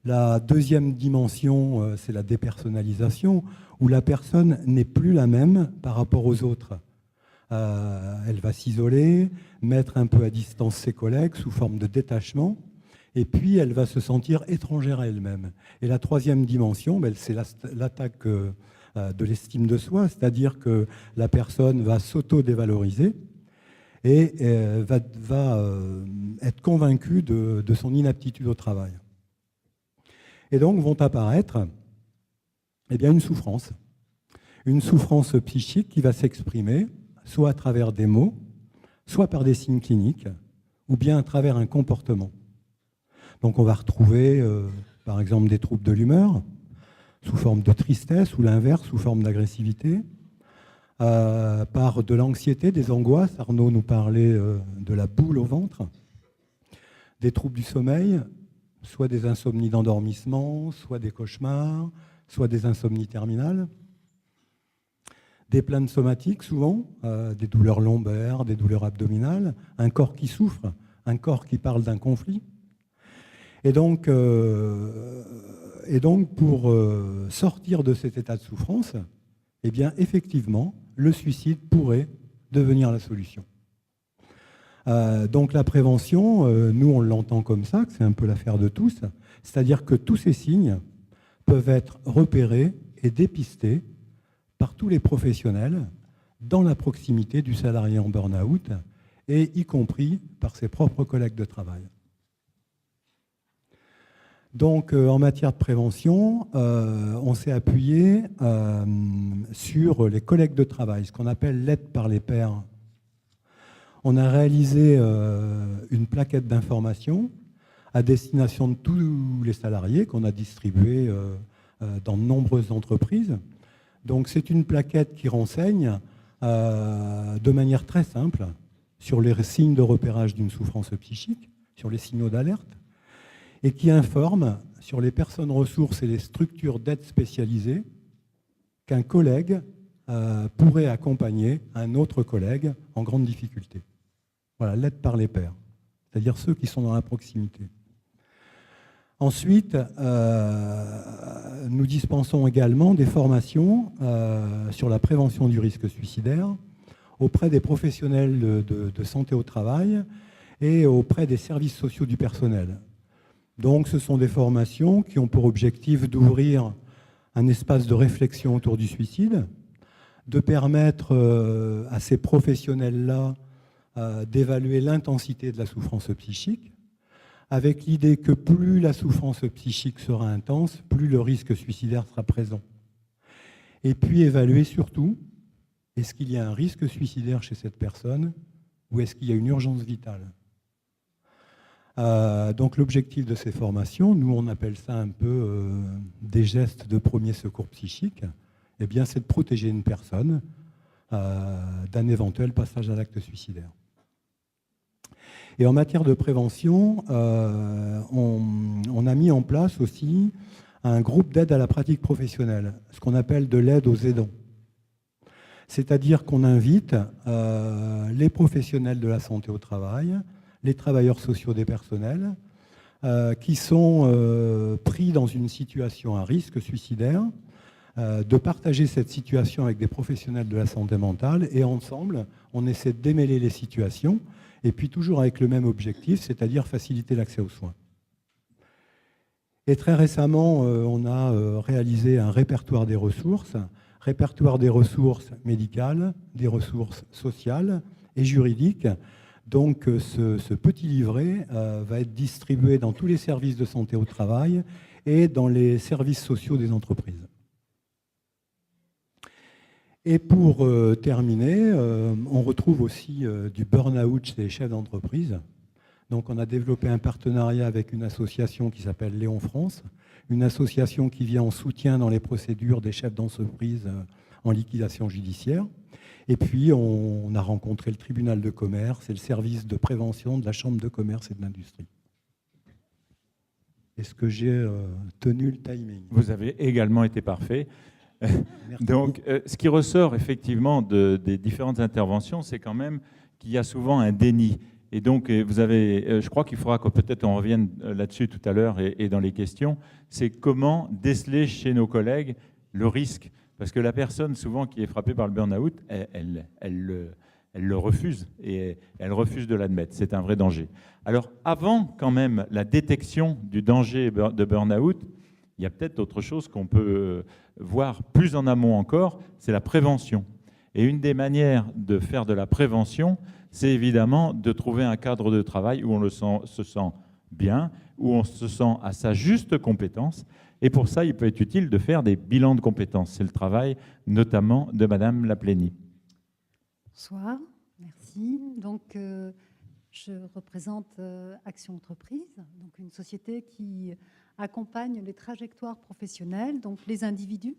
La deuxième dimension, c'est la dépersonnalisation, où la personne n'est plus la même par rapport aux autres. Elle va s'isoler, mettre un peu à distance ses collègues sous forme de détachement, et puis elle va se sentir étrangère à elle-même. Et la troisième dimension, c'est l'attaque de l'estime de soi, c'est-à-dire que la personne va s'auto-dévaloriser et va être convaincue de son inaptitude au travail. Et donc vont apparaître une souffrance psychique qui va s'exprimer soit à travers des mots, soit par des signes cliniques, ou bien à travers un comportement. Donc on va retrouver par exemple des troubles de l'humeur, sous forme de tristesse, ou l'inverse, sous forme d'agressivité, par de l'anxiété, des angoisses. Arnaud nous parlait de la boule au ventre, des troubles du sommeil, soit des insomnies d'endormissement, soit des cauchemars, soit des insomnies terminales, des plaintes somatiques souvent, des douleurs lombaires, des douleurs abdominales, un corps qui souffre, un corps qui parle d'un conflit. Et donc pour sortir de cet état de souffrance, effectivement, le suicide pourrait devenir la solution. Donc la prévention, nous on l'entend comme ça, que c'est un peu l'affaire de tous, c'est-à-dire que tous ces signes peuvent être repérés et dépistés par tous les professionnels dans la proximité du salarié en burn-out, et y compris par ses propres collègues de travail. Donc, en matière de prévention, on s'est appuyé sur les collègues de travail, ce qu'on appelle l'aide par les pairs. On a réalisé une plaquette d'information à destination de tous les salariés qu'on a distribuée dans de nombreuses entreprises. Donc c'est une plaquette qui renseigne de manière très simple sur les signes de repérage d'une souffrance psychique, sur les signaux d'alerte, et qui informe sur les personnes ressources et les structures d'aide spécialisées qu'un collègue pourrait accompagner un autre collègue en grande difficulté. Voilà, l'aide par les pairs, c'est-à-dire ceux qui sont dans la proximité. Ensuite, nous dispensons également des formations sur la prévention du risque suicidaire auprès des professionnels de santé au travail et auprès des services sociaux du personnel. Donc ce sont des formations qui ont pour objectif d'ouvrir un espace de réflexion autour du suicide, de permettre à ces professionnels-là d'évaluer l'intensité de la souffrance psychique, avec l'idée que plus la souffrance psychique sera intense, plus le risque suicidaire sera présent. Et puis évaluer surtout, est-ce qu'il y a un risque suicidaire chez cette personne ou est-ce qu'il y a une urgence vitale ? Donc l'objectif de ces formations, nous on appelle ça un peu des gestes de premier secours psychique, eh bien c'est de protéger une personne d'un éventuel passage à l'acte suicidaire. Et en matière de prévention, on a mis en place aussi un groupe d'aide à la pratique professionnelle, ce qu'on appelle de l'aide aux aidants. C'est-à-dire qu'on invite les professionnels de la santé au travail, les travailleurs sociaux des personnels, qui sont pris dans une situation à risque suicidaire, de partager cette situation avec des professionnels de la santé mentale, et ensemble, on essaie de démêler les situations, et puis toujours avec le même objectif, c'est-à-dire faciliter l'accès aux soins. Et très récemment, on a réalisé un répertoire des ressources médicales, des ressources sociales et juridiques. Donc ce petit livret va être distribué dans tous les services de santé au travail et dans les services sociaux des entreprises. Et pour terminer, on retrouve aussi du burn-out chez les chefs d'entreprise. Donc on a développé un partenariat avec une association qui s'appelle Léon France, une association qui vient en soutien dans les procédures des chefs d'entreprise en liquidation judiciaire. Et puis on a rencontré le tribunal de commerce et le service de prévention de la chambre de commerce et de l'industrie. Est-ce que j'ai tenu le timing ? Vous avez également été parfait. Donc, ce qui ressort effectivement des différentes interventions, c'est quand même qu'il y a souvent un déni. Et donc, vous avez, je crois qu'il faudra que peut-être on revienne là-dessus tout à l'heure et dans les questions, c'est comment déceler chez nos collègues le risque. Parce que la personne, souvent, qui est frappée par le burn-out, elle le refuse et elle refuse de l'admettre. C'est un vrai danger. Alors, avant quand même la détection du danger de burn-out, il y a peut-être autre chose qu'on peut voir plus en amont encore, c'est la prévention. Et une des manières de faire de la prévention, c'est évidemment de trouver un cadre de travail où on se sent bien, où on se sent à sa juste compétence. Et pour ça, il peut être utile de faire des bilans de compétences. C'est le travail notamment de Madame Laplénie. Bonsoir, merci. Donc, je représente Action Entreprise, donc une société qui accompagne les trajectoires professionnelles, donc les individus.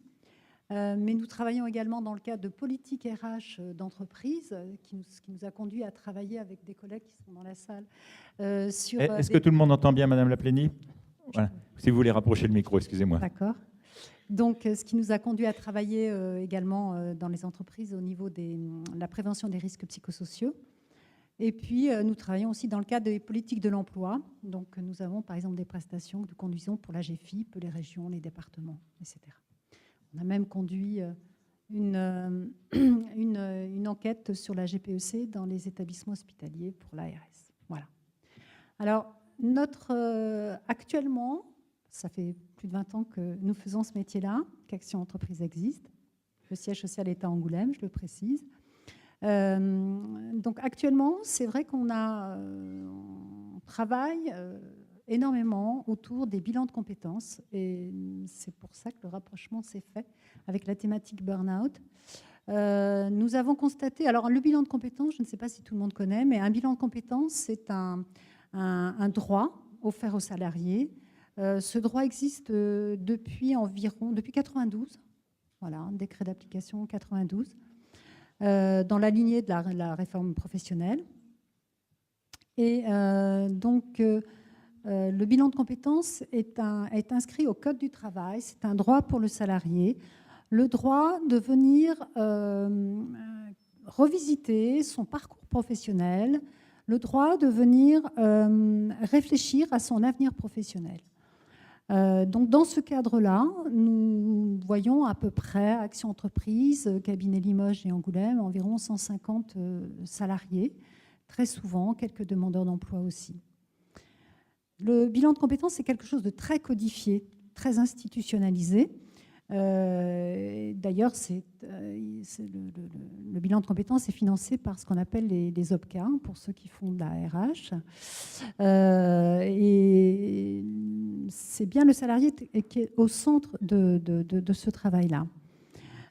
Mais nous travaillons également dans le cadre de politiques RH d'entreprise, qui nous a conduit à travailler avec des collègues qui sont dans la salle. Est-ce que tout le monde entend bien, Madame Laplénie ? Voilà. Si vous voulez rapprocher le micro, excusez-moi. D'accord. Donc, ce qui nous a conduit à travailler également dans les entreprises au niveau de la prévention des risques psychosociaux. Et puis, nous travaillons aussi dans le cadre des politiques de l'emploi. Donc, nous avons par exemple des prestations que nous conduisons pour la GFIP, les régions, les départements, etc. On a même conduit une enquête sur la GPEC dans les établissements hospitaliers pour l'ARS. Voilà. Alors, actuellement, ça fait plus de 20 ans que nous faisons ce métier-là, qu'Action Entreprise existe. Le siège social est à Angoulême, je le précise. Donc actuellement, c'est vrai qu'on travaille énormément autour des bilans de compétences et c'est pour ça que le rapprochement s'est fait avec la thématique burn-out. Nous avons constaté, alors le bilan de compétences, je ne sais pas si tout le monde connaît, mais un bilan de compétences, c'est un droit offert aux salariés Ce droit existe depuis 92, voilà, un décret d'application 92, dans la lignée de la réforme professionnelle. Et donc, le bilan de compétences est inscrit au Code du travail. C'est un droit pour le salarié, le droit de venir revisiter son parcours professionnel, le droit de venir réfléchir à son avenir professionnel. Donc, dans ce cadre-là, nous voyons à peu près Action Entreprise, cabinet Limoges et Angoulême, environ 150 salariés, très souvent quelques demandeurs d'emploi aussi. Le bilan de compétences, c'est quelque chose de très codifié, très institutionnalisé. D'ailleurs, le bilan de compétences est financé par ce qu'on appelle les OPCA, pour ceux qui font de la RH. Et c'est bien le salarié qui est au centre de ce travail-là.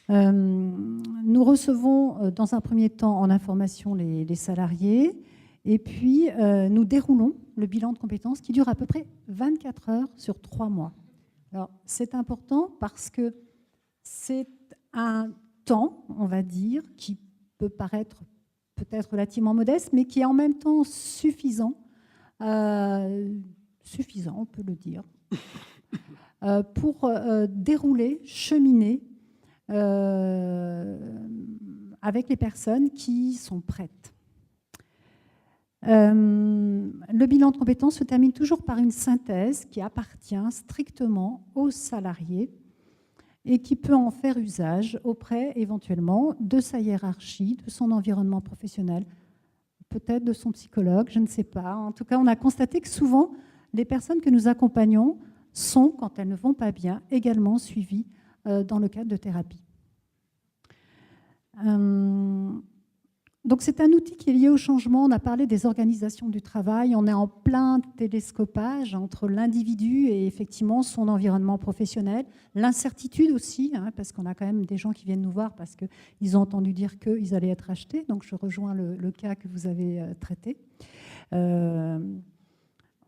Nous recevons dans un premier temps en information les salariés, et puis nous déroulons le bilan de compétences qui dure à peu près 24 heures sur 3 mois. Alors, c'est important parce que c'est un temps, on va dire, qui peut paraître peut-être relativement modeste, mais qui est en même temps suffisant, on peut le dire, pour dérouler, cheminer avec les personnes qui sont prêtes. Le bilan de compétences se termine toujours par une synthèse qui appartient strictement aux salariés et qui peut en faire usage auprès éventuellement de sa hiérarchie, de son environnement professionnel, peut-être de son psychologue, je ne sais pas. En tout cas, on a constaté que souvent, les personnes que nous accompagnons sont, quand elles ne vont pas bien, également suivies dans le cadre de thérapie. Donc c'est un outil qui est lié au changement. On a parlé des organisations du travail. On est en plein télescopage entre l'individu et effectivement son environnement professionnel. L'incertitude aussi, parce qu'on a quand même des gens qui viennent nous voir parce qu'ils ont entendu dire qu'ils allaient être achetés. Donc je rejoins le cas que vous avez traité.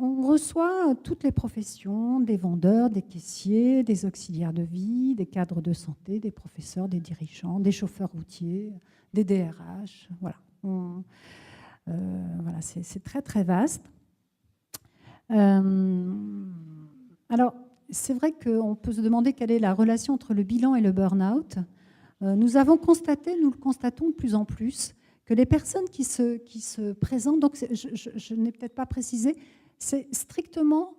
On reçoit toutes les professions, des vendeurs, des caissiers, des auxiliaires de vie, des cadres de santé, des professeurs, des dirigeants, des chauffeurs routiers, des DRH. Voilà, voilà, c'est très très vaste. Alors, c'est vrai qu'on peut se demander quelle est la relation entre le bilan et le burn-out. Nous avons constaté, nous le constatons de plus en plus, que les personnes qui se présentent, donc je n'ai peut-être pas précisé, c'est strictement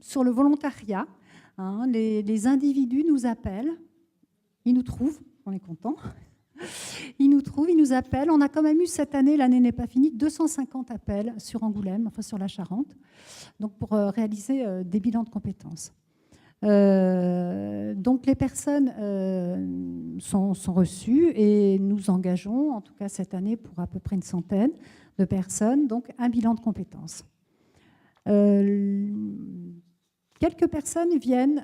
sur le volontariat. Les individus nous appellent, ils nous trouvent, on est content. Ils nous trouvent, ils nous appellent. On a quand même eu cette année, l'année n'est pas finie, 250 appels sur Angoulême, enfin sur la Charente, donc pour réaliser des bilans de compétences. Donc les personnes sont reçues et nous engageons, en tout cas cette année, pour à peu près une centaine de personnes, donc un bilan de compétences. Quelques personnes viennent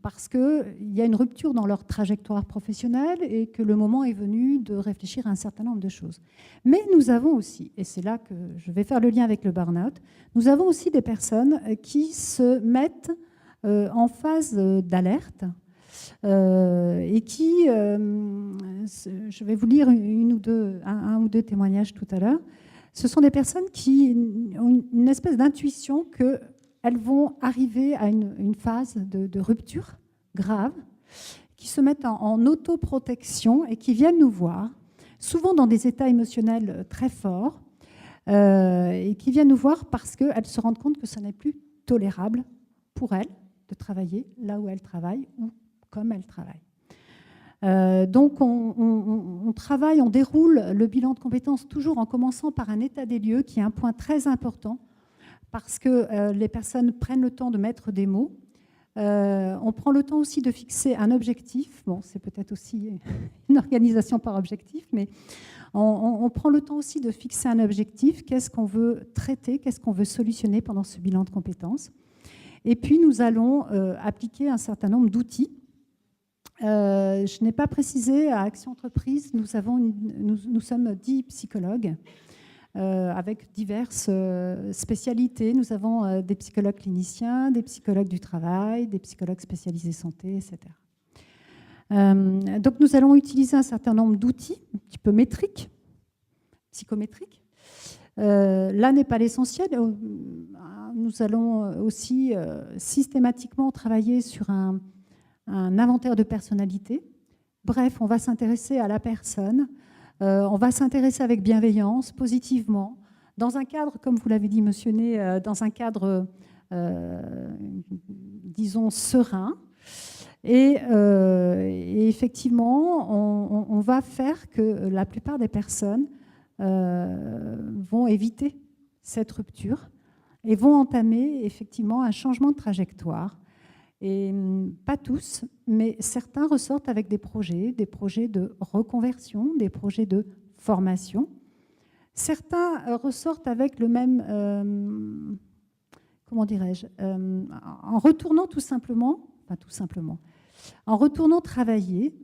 parce qu'il y a une rupture dans leur trajectoire professionnelle et que le moment est venu de réfléchir à un certain nombre de choses. Mais nous avons aussi, et c'est là que je vais faire le lien avec le burn-out, nous avons aussi des personnes qui se mettent en phase d'alerte et qui, je vais vous lire un ou deux témoignages tout à l'heure, ce sont des personnes qui ont une espèce d'intuition qu'elles vont arriver à une phase de rupture grave, qui se mettent en autoprotection et qui viennent nous voir, souvent dans des états émotionnels très forts, et qui viennent nous voir parce qu'elles se rendent compte que ce n'est plus tolérable pour elles de travailler là où elles travaillent ou comme elles travaillent. Donc on travaille, on déroule le bilan de compétences toujours en commençant par un état des lieux qui est un point très important parce que les personnes prennent le temps de mettre des mots. On prend le temps aussi de fixer un objectif. Bon, c'est peut-être aussi une organisation par objectif, mais on prend le temps aussi de fixer un objectif. Qu'est-ce qu'on veut traiter, qu'est-ce qu'on veut solutionner pendant ce bilan de compétences. Et puis nous allons appliquer un certain nombre d'outils. Je n'ai pas précisé, à Action Entreprise, nous sommes 10 psychologues avec diverses spécialités. Nous avons des psychologues cliniciens, des psychologues du travail, des psychologues spécialisés santé, etc. Donc nous allons utiliser un certain nombre d'outils, un petit peu métriques, psychométriques. Là n'est pas l'essentiel. Nous allons aussi systématiquement travailler sur un inventaire de personnalité. Bref, on va s'intéresser à la personne, on va s'intéresser avec bienveillance, positivement, dans un cadre, comme vous l'avez dit, monsieur Ney, dans un cadre, disons, serein. Et effectivement, on va faire que la plupart des personnes vont éviter cette rupture et vont entamer effectivement un changement de trajectoire. Et pas tous, mais certains ressortent avec des projets de reconversion, des projets de formation. Certains ressortent avec le même, comment dirais-je, en retournant tout simplement, en retournant travailler,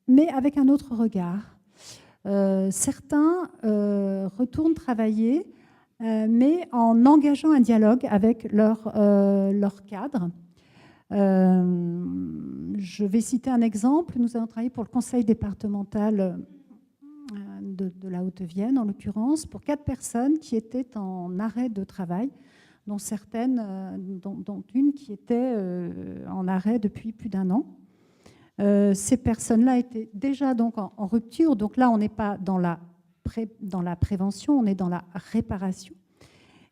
mais avec un autre regard. Certains retournent travailler, mais en engageant un dialogue avec leur cadre. Je vais citer un exemple. Nous avons travaillé pour le conseil départemental de la Haute-Vienne, en l'occurrence, pour 4 personnes qui étaient en arrêt de travail, dont une qui était en arrêt depuis plus d'1 an. Ces personnes-là étaient déjà donc en rupture. Donc là, on n'est pas dans la prévention, on est dans la réparation.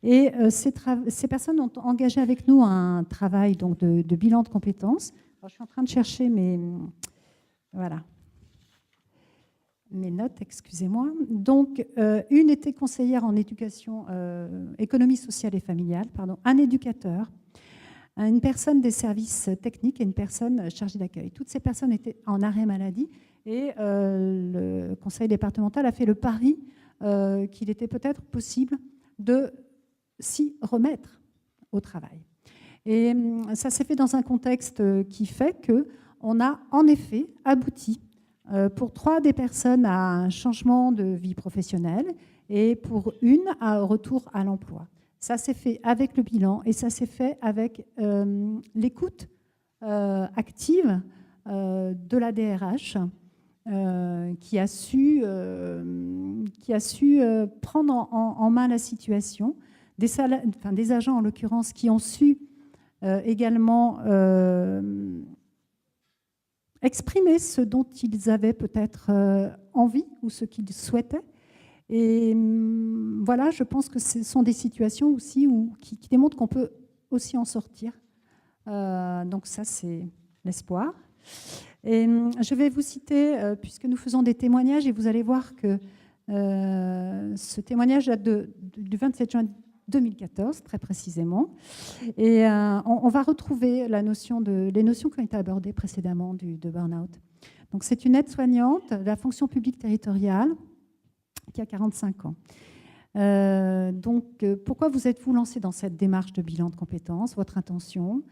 Et ces personnes ont engagé avec nous un travail donc, de bilan de compétences. Alors, je suis en train de chercher mes notes, excusez-moi. Donc, une était conseillère en éducation, économie sociale et familiale, un éducateur, une personne des services techniques et une personne chargée d'accueil. Toutes ces personnes étaient en arrêt maladie et le conseil départemental a fait le pari qu'il était peut-être possible de s'y remettre au travail. Et ça s'est fait dans un contexte qui fait qu'on a en effet abouti pour 3 des personnes à un changement de vie professionnelle et pour une à un retour à l'emploi. Ça s'est fait avec le bilan et ça s'est fait avec l'écoute active de la DRH qui a su prendre en main la situation. Des agents, en l'occurrence, qui ont su également exprimer ce dont ils avaient peut-être envie ou ce qu'ils souhaitaient. Et voilà, je pense que ce sont des situations aussi qui démontrent qu'on peut aussi en sortir. Donc ça, c'est l'espoir. Et je vais vous citer, puisque nous faisons des témoignages, et vous allez voir que ce témoignage date du 27 juin 2014, très précisément. Et on va retrouver les notions qui ont été abordées précédemment de burn-out. Donc, c'est une aide-soignante de la fonction publique territoriale qui a 45 ans. Donc, pourquoi vous êtes-vous lancé dans cette démarche de bilan de compétences, votre intention?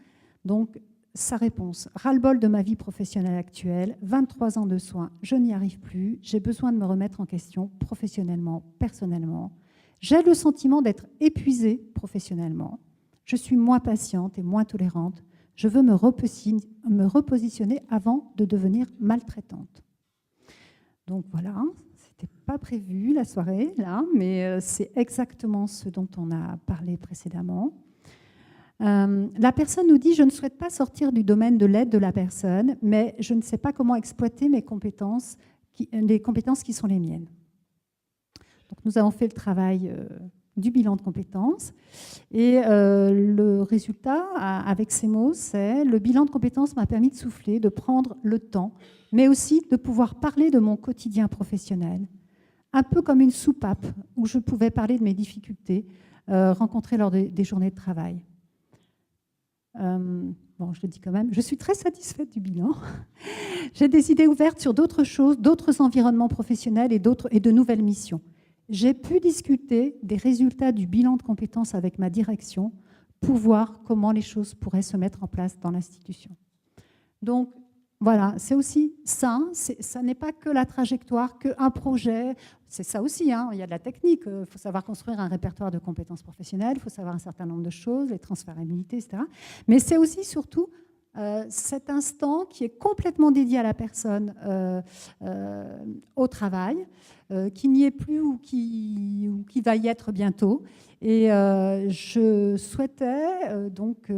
Donc, sa réponse: ras-le-bol de ma vie professionnelle actuelle, 23 ans de soins, je n'y arrive plus, j'ai besoin de me remettre en question professionnellement, personnellement. J'ai le sentiment d'être épuisée professionnellement. Je suis moins patiente et moins tolérante. Je veux me repositionner avant de devenir maltraitante. Donc voilà, c'était pas prévu la soirée là, mais c'est exactement ce dont on a parlé précédemment. La personne nous dit: je ne souhaite pas sortir du domaine de l'aide de la personne, mais je ne sais pas comment exploiter mes compétences, les compétences qui sont les miennes. Donc, nous avons fait le travail du bilan de compétences et le résultat, avec ces mots, c'est: le bilan de compétences m'a permis de souffler, de prendre le temps, mais aussi de pouvoir parler de mon quotidien professionnel, un peu comme une soupape où je pouvais parler de mes difficultés rencontrées lors des journées de travail. Bon, je le dis quand même, je suis très satisfaite du bilan. J'ai des idées ouvertes sur d'autres choses, d'autres environnements professionnels et de nouvelles missions. J'ai pu discuter des résultats du bilan de compétences avec ma direction pour voir comment les choses pourraient se mettre en place dans l'institution. Donc, Voilà, c'est aussi ça. Ça n'est pas que la trajectoire, qu'un projet. C'est ça aussi, hein. Il y a de la technique. Il faut savoir construire un répertoire de compétences professionnelles, il faut savoir un certain nombre de choses, les transférabilités, etc. Mais c'est aussi, surtout, cet instant qui est complètement dédié à la personne au travail, qui n'y est plus ou qui va y être bientôt. Et je souhaitais donc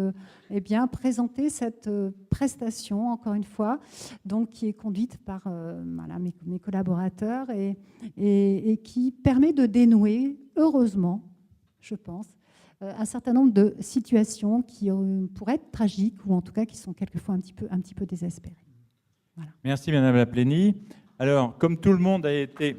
eh bien, présenter cette prestation, encore une fois, donc, qui est conduite par voilà, mes collaborateurs et qui permet de dénouer, heureusement, je pense, un certain nombre de situations qui pourraient être tragiques ou en tout cas qui sont quelquefois un petit peu désespérées. Voilà. Merci Madame Laplénie. Alors, comme tout le monde a été...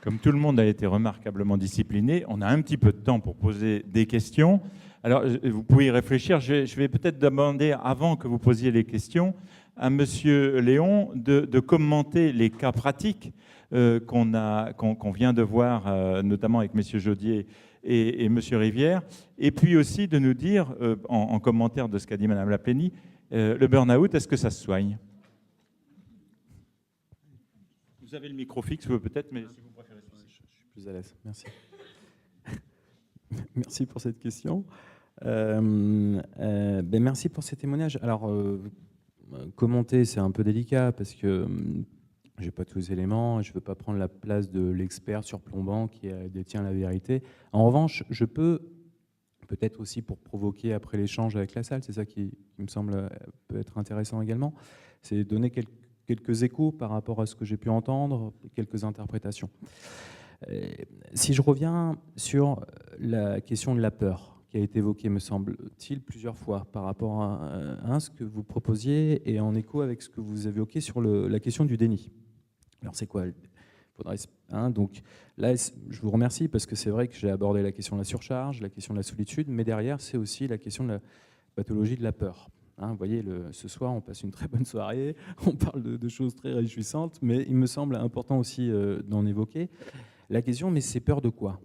Comme tout le monde a été remarquablement discipliné, on a un petit peu de temps pour poser des questions. Alors, vous pouvez y réfléchir. Je vais peut-être demander, avant que vous posiez les questions, à Monsieur Léon de commenter les cas pratiques qu'on vient de voir, notamment avec Messieurs Jaudier et Monsieur Rivière, et puis aussi de nous dire, en commentaire de ce qu'a dit Madame Laplénie, le burn-out, est-ce que ça se soigne? Vous avez le micro fixe, peut-être, mais si vous préférez. Je suis plus à l'aise. Merci. Merci pour cette question. Merci pour ces témoignages. Alors, commenter, c'est un peu délicat parce que je n'ai pas tous les éléments. Je ne veux pas prendre la place de l'expert surplombant qui détient la vérité. En revanche, je peux, peut-être aussi pour provoquer après l'échange avec la salle, c'est ça qui me semble peut être intéressant également, c'est donner quelques échos par rapport à ce que j'ai pu entendre, quelques interprétations. Si je reviens sur la question de la peur, qui a été évoquée, me semble-t-il, plusieurs fois par rapport à ce que vous proposiez et en écho avec ce que vous avez évoqué sur la question du déni. Alors c'est quoi? Donc là, je vous remercie parce que c'est vrai que j'ai abordé la question de la surcharge, la question de la solitude, mais derrière, c'est aussi la question de la pathologie de la peur. Vous voyez, ce soir, on passe une très bonne soirée, on parle de choses très réjouissantes, mais il me semble important aussi d'en évoquer la question, mais c'est peur de quoi?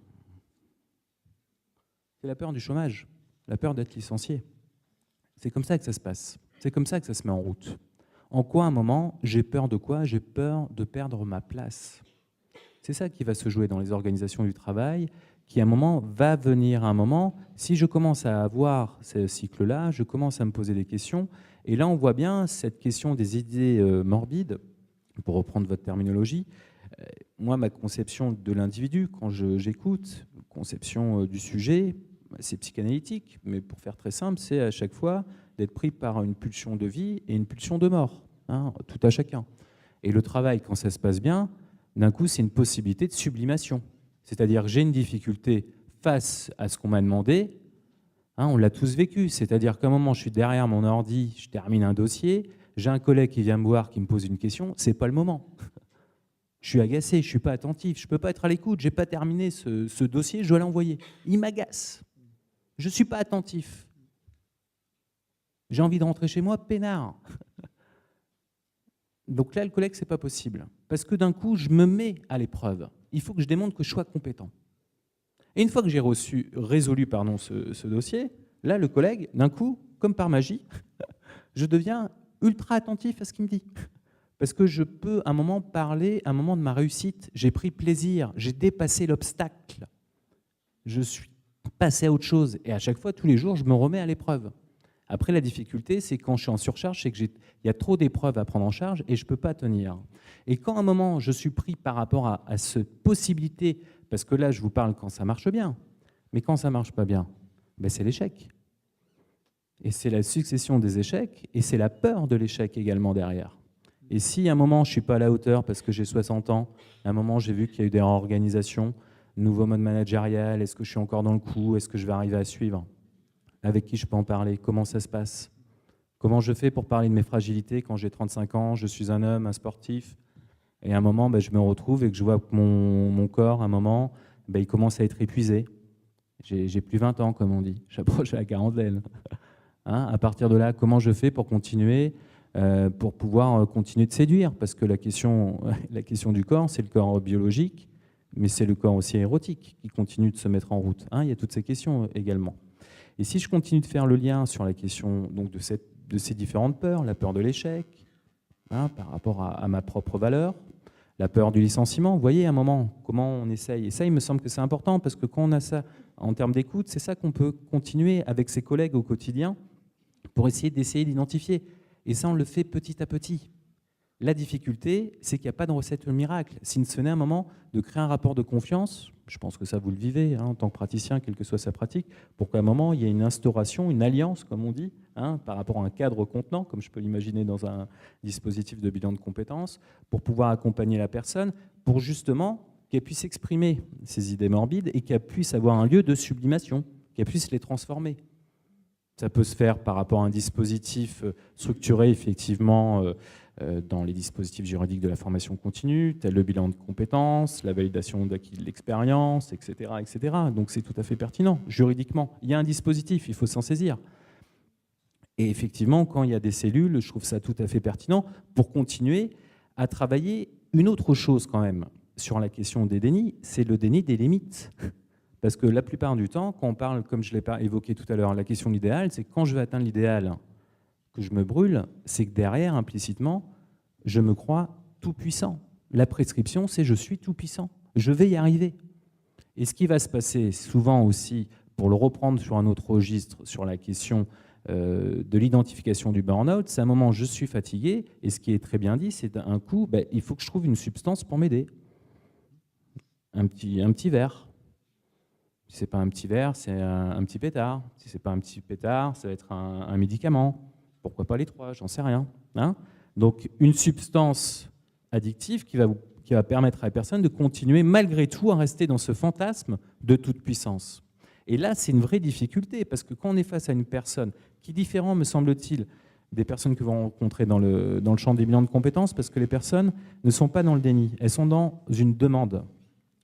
C'est la peur du chômage, la peur d'être licencié. C'est comme ça que ça se passe, c'est comme ça que ça se met en route. En quoi, à un moment, j'ai peur de quoi? J'ai peur de perdre ma place. C'est ça qui va se jouer dans les organisations du travail, qui à un moment va venir à un moment, si je commence à avoir ce cycle-là, je commence à me poser des questions, et là on voit bien cette question des idées morbides, pour reprendre votre terminologie. Moi, ma conception de l'individu, quand j'écoute, conception du sujet, c'est psychanalytique, mais pour faire très simple, c'est à chaque fois d'être pris par une pulsion de vie et une pulsion de mort, tout à chacun. Et le travail, quand ça se passe bien, d'un coup, c'est une possibilité de sublimation. C'est-à-dire que j'ai une difficulté face à ce qu'on m'a demandé, on l'a tous vécu, c'est-à-dire qu'à un moment, je suis derrière mon ordi, je termine un dossier, j'ai un collègue qui vient me voir, qui me pose une question, c'est pas le moment. Je suis agacé, je ne suis pas attentif, je ne peux pas être à l'écoute, je n'ai pas terminé ce dossier, je dois l'envoyer. Il m'agace. Je ne suis pas attentif. J'ai envie de rentrer chez moi peinard. Donc là, le collègue, ce n'est pas possible. Parce que d'un coup, je me mets à l'épreuve. Il faut que je démontre que je sois compétent. Et une fois que j'ai résolu ce dossier, là, le collègue, d'un coup, comme par magie, je deviens ultra attentif à ce qu'il me dit. Parce que je peux, à un moment, parler, à un moment de ma réussite. J'ai pris plaisir, j'ai dépassé l'obstacle. Je suis passé à autre chose. Et à chaque fois, tous les jours, je me remets à l'épreuve. Après, la difficulté, c'est quand je suis en surcharge, c'est qu'il y a trop d'épreuves à prendre en charge et je ne peux pas tenir. Et quand, à un moment, je suis pris par rapport à cette possibilité, parce que là, je vous parle quand ça marche bien, mais quand ça ne marche pas bien, c'est l'échec. Et c'est la succession des échecs, et c'est la peur de l'échec également derrière. Et si à un moment, je ne suis pas à la hauteur parce que j'ai 60 ans, à un moment, j'ai vu qu'il y a eu des réorganisations, nouveau mode managérial, est-ce que je suis encore dans le coup, est-ce que je vais arriver à suivre? Avec qui je peux en parler? Comment ça se passe? Comment je fais pour parler de mes fragilités quand j'ai 35 ans, je suis un homme, un sportif? Et à un moment, je me retrouve et que je vois que mon corps, à un moment, il commence à être épuisé. J'ai plus 20 ans, comme on dit. J'approche à la quarantaine. À partir de là, comment je fais pour continuer pour pouvoir continuer de séduire, parce que la question du corps, c'est le corps biologique, mais c'est le corps aussi érotique qui continue de se mettre en route. Il y a toutes ces questions également. Et si je continue de faire le lien sur la question donc, de ces différentes peurs, la peur de l'échec, par rapport à ma propre valeur, la peur du licenciement, vous voyez à un moment comment on essaye. Et ça, il me semble que c'est important, parce que quand on a ça en termes d'écoute, c'est ça qu'on peut continuer avec ses collègues au quotidien pour essayer d'identifier. Et ça, on le fait petit à petit. La difficulté, c'est qu'il n'y a pas de recette miracle. Si ce n'est un moment de créer un rapport de confiance, je pense que ça vous le vivez en tant que praticien, quelle que soit sa pratique, pour qu'à un moment, il y ait une instauration, une alliance, comme on dit, par rapport à un cadre contenant, comme je peux l'imaginer dans un dispositif de bilan de compétences, pour pouvoir accompagner la personne, pour justement qu'elle puisse exprimer ses idées morbides et qu'elle puisse avoir un lieu de sublimation, qu'elle puisse les transformer. Ça peut se faire par rapport à un dispositif structuré, effectivement, dans les dispositifs juridiques de la formation continue, tel le bilan de compétences, la validation d'acquis de l'expérience, etc., etc. Donc c'est tout à fait pertinent, juridiquement. Il y a un dispositif, il faut s'en saisir. Et effectivement, quand il y a des cellules, je trouve ça tout à fait pertinent pour continuer à travailler une autre chose quand même sur la question des dénis, c'est le déni des limites. Parce que la plupart du temps, quand on parle, comme je l'ai évoqué tout à l'heure, la question de l'idéal, c'est que quand je veux atteindre l'idéal, que je me brûle, c'est que derrière, implicitement, je me crois tout puissant. La prescription, c'est je suis tout puissant. Je vais y arriver. Et ce qui va se passer souvent aussi, pour le reprendre sur un autre registre, sur la question de l'identification du burn-out, c'est un moment où je suis fatigué, et ce qui est très bien dit, c'est un coup, il faut que je trouve une substance pour m'aider. Un petit verre. Si ce n'est pas un petit verre, c'est un petit pétard. Si ce n'est pas un petit pétard, ça va être un médicament. Pourquoi pas les trois? J'en sais rien. Donc, une substance addictive qui va permettre à la personne de continuer malgré tout à rester dans ce fantasme de toute puissance. Et là, c'est une vraie difficulté, parce que quand on est face à une personne qui est différente, me semble-t-il, des personnes que vous rencontrez dans le champ des bilans de compétences, parce que les personnes ne sont pas dans le déni, elles sont dans une demande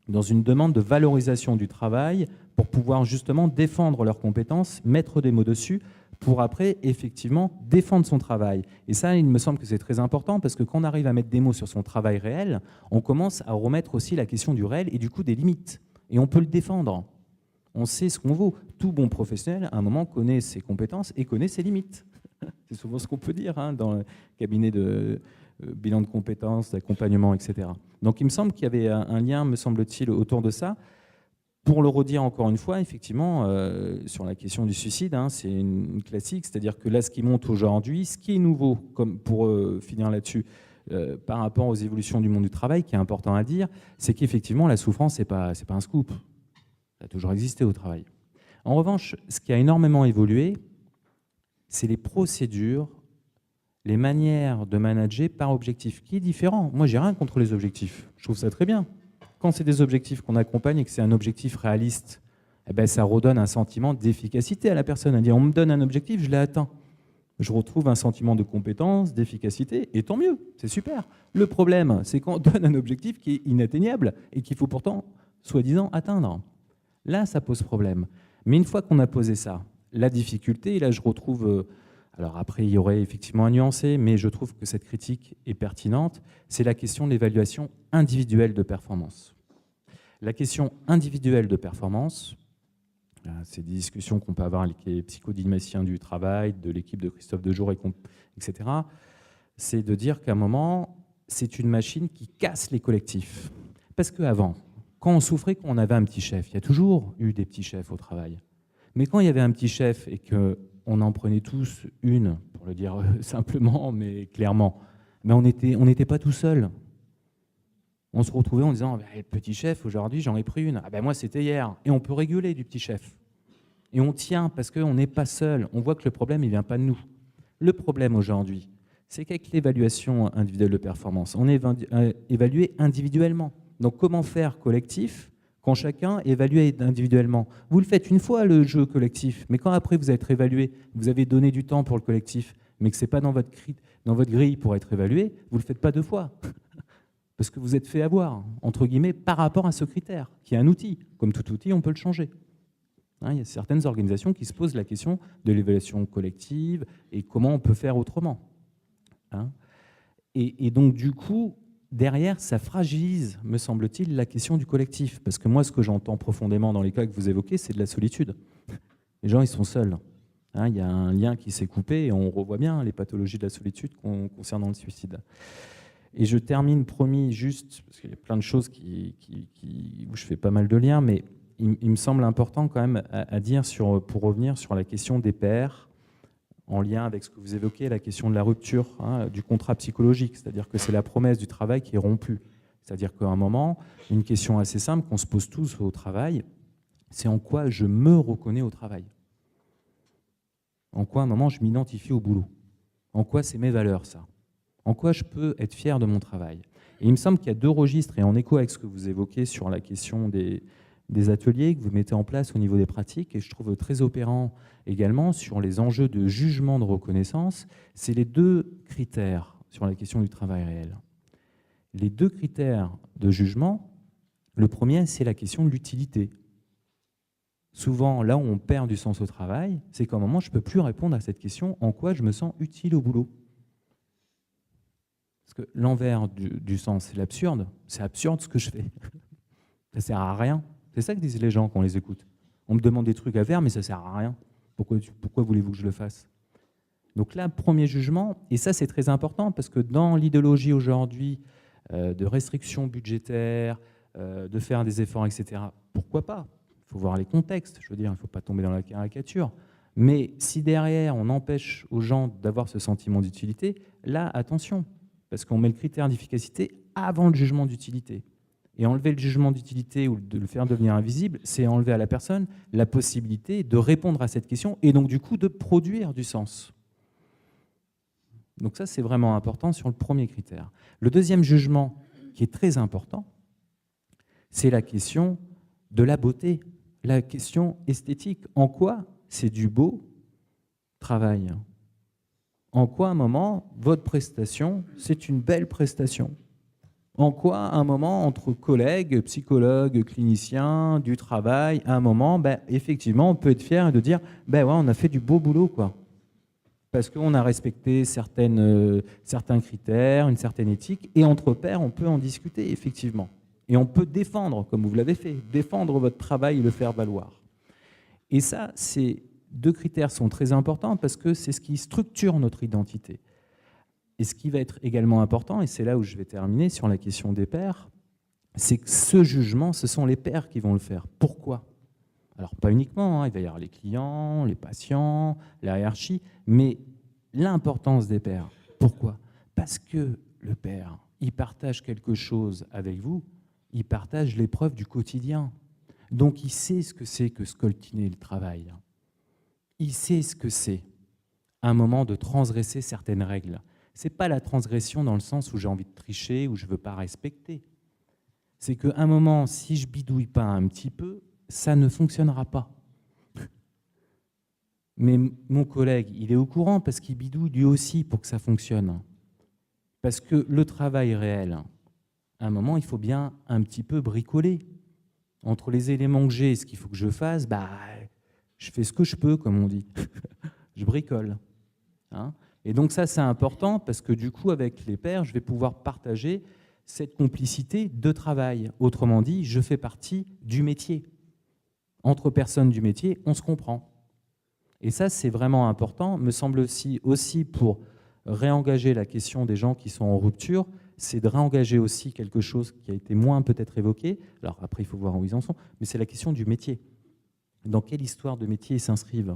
de valorisation du travail pour pouvoir justement défendre leurs compétences, mettre des mots dessus, pour après, effectivement, défendre son travail. Et ça, il me semble que c'est très important, parce que quand on arrive à mettre des mots sur son travail réel, on commence à remettre aussi la question du réel et du coup des limites. Et on peut le défendre. On sait ce qu'on vaut. Tout bon professionnel, à un moment, connaît ses compétences et connaît ses limites. C'est souvent ce qu'on peut dire dans le cabinet de bilan de compétences, d'accompagnement, etc. Donc il me semble qu'il y avait un lien, me semble-t-il, autour de ça. Pour le redire encore une fois, effectivement, sur la question du suicide, c'est une classique, c'est-à-dire que là, ce qui monte aujourd'hui, ce qui est nouveau, comme pour finir là-dessus, par rapport aux évolutions du monde du travail, qui est important à dire, c'est qu'effectivement, la souffrance, c'est pas un scoop. Ça a toujours existé au travail. En revanche, ce qui a énormément évolué, c'est les procédures, les manières de manager par objectif, qui est différent. Moi, j'ai rien contre les objectifs. Je trouve ça très bien. Quand c'est des objectifs qu'on accompagne et que c'est un objectif réaliste, ça redonne un sentiment d'efficacité à la personne. Elle dit, on me donne un objectif, je l'ai atteint. Je retrouve un sentiment de compétence, d'efficacité, et tant mieux, c'est super. Le problème, c'est quand on donne un objectif qui est inatteignable et qu'il faut pourtant, soi-disant, atteindre. Là, ça pose problème. Mais une fois qu'on a posé ça, la difficulté, et là je retrouve... alors après, il y aurait effectivement à nuancer, mais je trouve que cette critique est pertinente, c'est la question de l'évaluation individuelle de performance. La question individuelle de performance, c'est des discussions qu'on peut avoir avec les psychodynamiciens du travail, de l'équipe de Christophe Dejour, etc. C'est de dire qu'à un moment, c'est une machine qui casse les collectifs. Parce qu'avant, quand on souffrait, quand on avait un petit chef, il y a toujours eu des petits chefs au travail. Mais quand il y avait un petit chef et qu'on en prenait tous une, pour le dire simplement, mais clairement, mais on n'était pas tout seul. On se retrouvait en disant « Petit chef, aujourd'hui, j'en ai pris une. Ah moi, c'était hier. » Et on peut réguler du petit chef. Et on tient parce qu'on n'est pas seul. On voit que le problème, il ne vient pas de nous. Le problème aujourd'hui, c'est qu'avec l'évaluation individuelle de performance, on est évalué individuellement. Donc comment faire collectif quand chacun est évalué individuellement? Vous le faites une fois, le jeu collectif, mais quand après vous êtes évalué, vous avez donné du temps pour le collectif, mais que ce n'est pas dans votre grille pour être évalué, vous ne le faites pas deux fois. Parce que vous êtes fait avoir, entre guillemets, par rapport à ce critère, qui est un outil. Comme tout outil, on peut le changer. Il y a certaines organisations qui se posent la question de l'évaluation collective et comment on peut faire autrement. Et donc, du coup, derrière, ça fragilise, me semble-t-il, la question du collectif. Parce que moi, ce que j'entends profondément dans les cas que vous évoquez, c'est de la solitude. Les gens, ils sont seuls. Hein, il y a un lien qui s'est coupé et on revoit bien les pathologies de la solitude concernant le suicide. Et je termine, promis, juste, parce qu'il y a plein de choses où je fais pas mal de liens, mais il me semble important quand même à dire, pour revenir sur la question des pairs, en lien avec ce que vous évoquez, la question de la rupture, hein, du contrat psychologique, c'est-à-dire que c'est la promesse du travail qui est rompue. C'est-à-dire qu'à un moment, une question assez simple qu'on se pose tous au travail, c'est en quoi je me reconnais au travail. En quoi, à un moment, je m'identifie au boulot. En quoi c'est mes valeurs, ça. En quoi je peux être fier de mon travail. Et il me semble qu'il y a deux registres, et en écho avec ce que vous évoquez sur la question des ateliers que vous mettez en place au niveau des pratiques, et je trouve très opérant également sur les enjeux de jugement de reconnaissance, c'est les deux critères sur la question du travail réel. Les deux critères de jugement, le premier, c'est la question de l'utilité. Souvent, là où on perd du sens au travail, c'est qu'à un moment, je ne peux plus répondre à cette question, en quoi je me sens utile au boulot. Parce que l'envers du sens, c'est l'absurde. C'est absurde ce que je fais. Ça ne sert à rien. C'est ça que disent les gens quand on les écoute. On me demande des trucs à faire, mais ça ne sert à rien. Pourquoi voulez-vous que je le fasse? Donc là, premier jugement, et ça c'est très important, parce que dans l'idéologie aujourd'hui de restrictions budgétaires, de faire des efforts, etc., pourquoi pas? Il faut voir les contextes, je veux dire, il ne faut pas tomber dans la caricature. Mais si derrière, on empêche aux gens d'avoir ce sentiment d'utilité, là, attention, parce qu'on met le critère d'efficacité avant le jugement d'utilité. Et enlever le jugement d'utilité ou de le faire devenir invisible, c'est enlever à la personne la possibilité de répondre à cette question et donc du coup de produire du sens. Donc ça, c'est vraiment important sur le premier critère. Le deuxième jugement, qui est très important, c'est la question de la beauté, la question esthétique. En quoi c'est du beau travail? En quoi, à un moment, votre prestation, c'est une belle prestation? En quoi, à un moment, entre collègues, psychologues, cliniciens, du travail, à un moment, effectivement, on peut être fier de dire ouais, on a fait du beau boulot, quoi. Parce qu'on a respecté certains critères, une certaine éthique, et entre pairs, on peut en discuter, effectivement. Et on peut défendre, comme vous l'avez fait, défendre votre travail et le faire valoir. Et ça, ces deux critères sont très importants parce que c'est ce qui structure notre identité. Et ce qui va être également important, et c'est là où je vais terminer sur la question des pairs, c'est que ce jugement, ce sont les pairs qui vont le faire. Pourquoi? Alors, pas uniquement, hein, il va y avoir les clients, les patients, la hiérarchie, mais l'importance des pairs. Pourquoi? Parce que le pair, il partage quelque chose avec vous, il partage l'épreuve du quotidien. Donc, il sait ce que c'est que scoltiner le travail. Il sait ce que c'est, à un moment, de transgresser certaines règles. Ce n'est pas la transgression dans le sens où j'ai envie de tricher, où je ne veux pas respecter. C'est qu'à un moment, si je bidouille pas un petit peu, ça ne fonctionnera pas. Mais mon collègue, il est au courant parce qu'il bidouille lui aussi pour que ça fonctionne. Parce que le travail réel, à un moment, il faut bien un petit peu bricoler. Entre les éléments que j'ai et ce qu'il faut que je fasse, je fais ce que je peux, comme on dit. Je bricole. Hein? Et donc ça, c'est important parce que du coup, avec les pairs, je vais pouvoir partager cette complicité de travail. Autrement dit, je fais partie du métier. Entre personnes du métier, on se comprend. Et ça, c'est vraiment important, me semble aussi pour réengager la question des gens qui sont en rupture, c'est de réengager aussi quelque chose qui a été moins peut-être évoqué. Alors après, il faut voir où ils en sont, mais c'est la question du métier. Dans quelle histoire de métier ils s'inscrivent?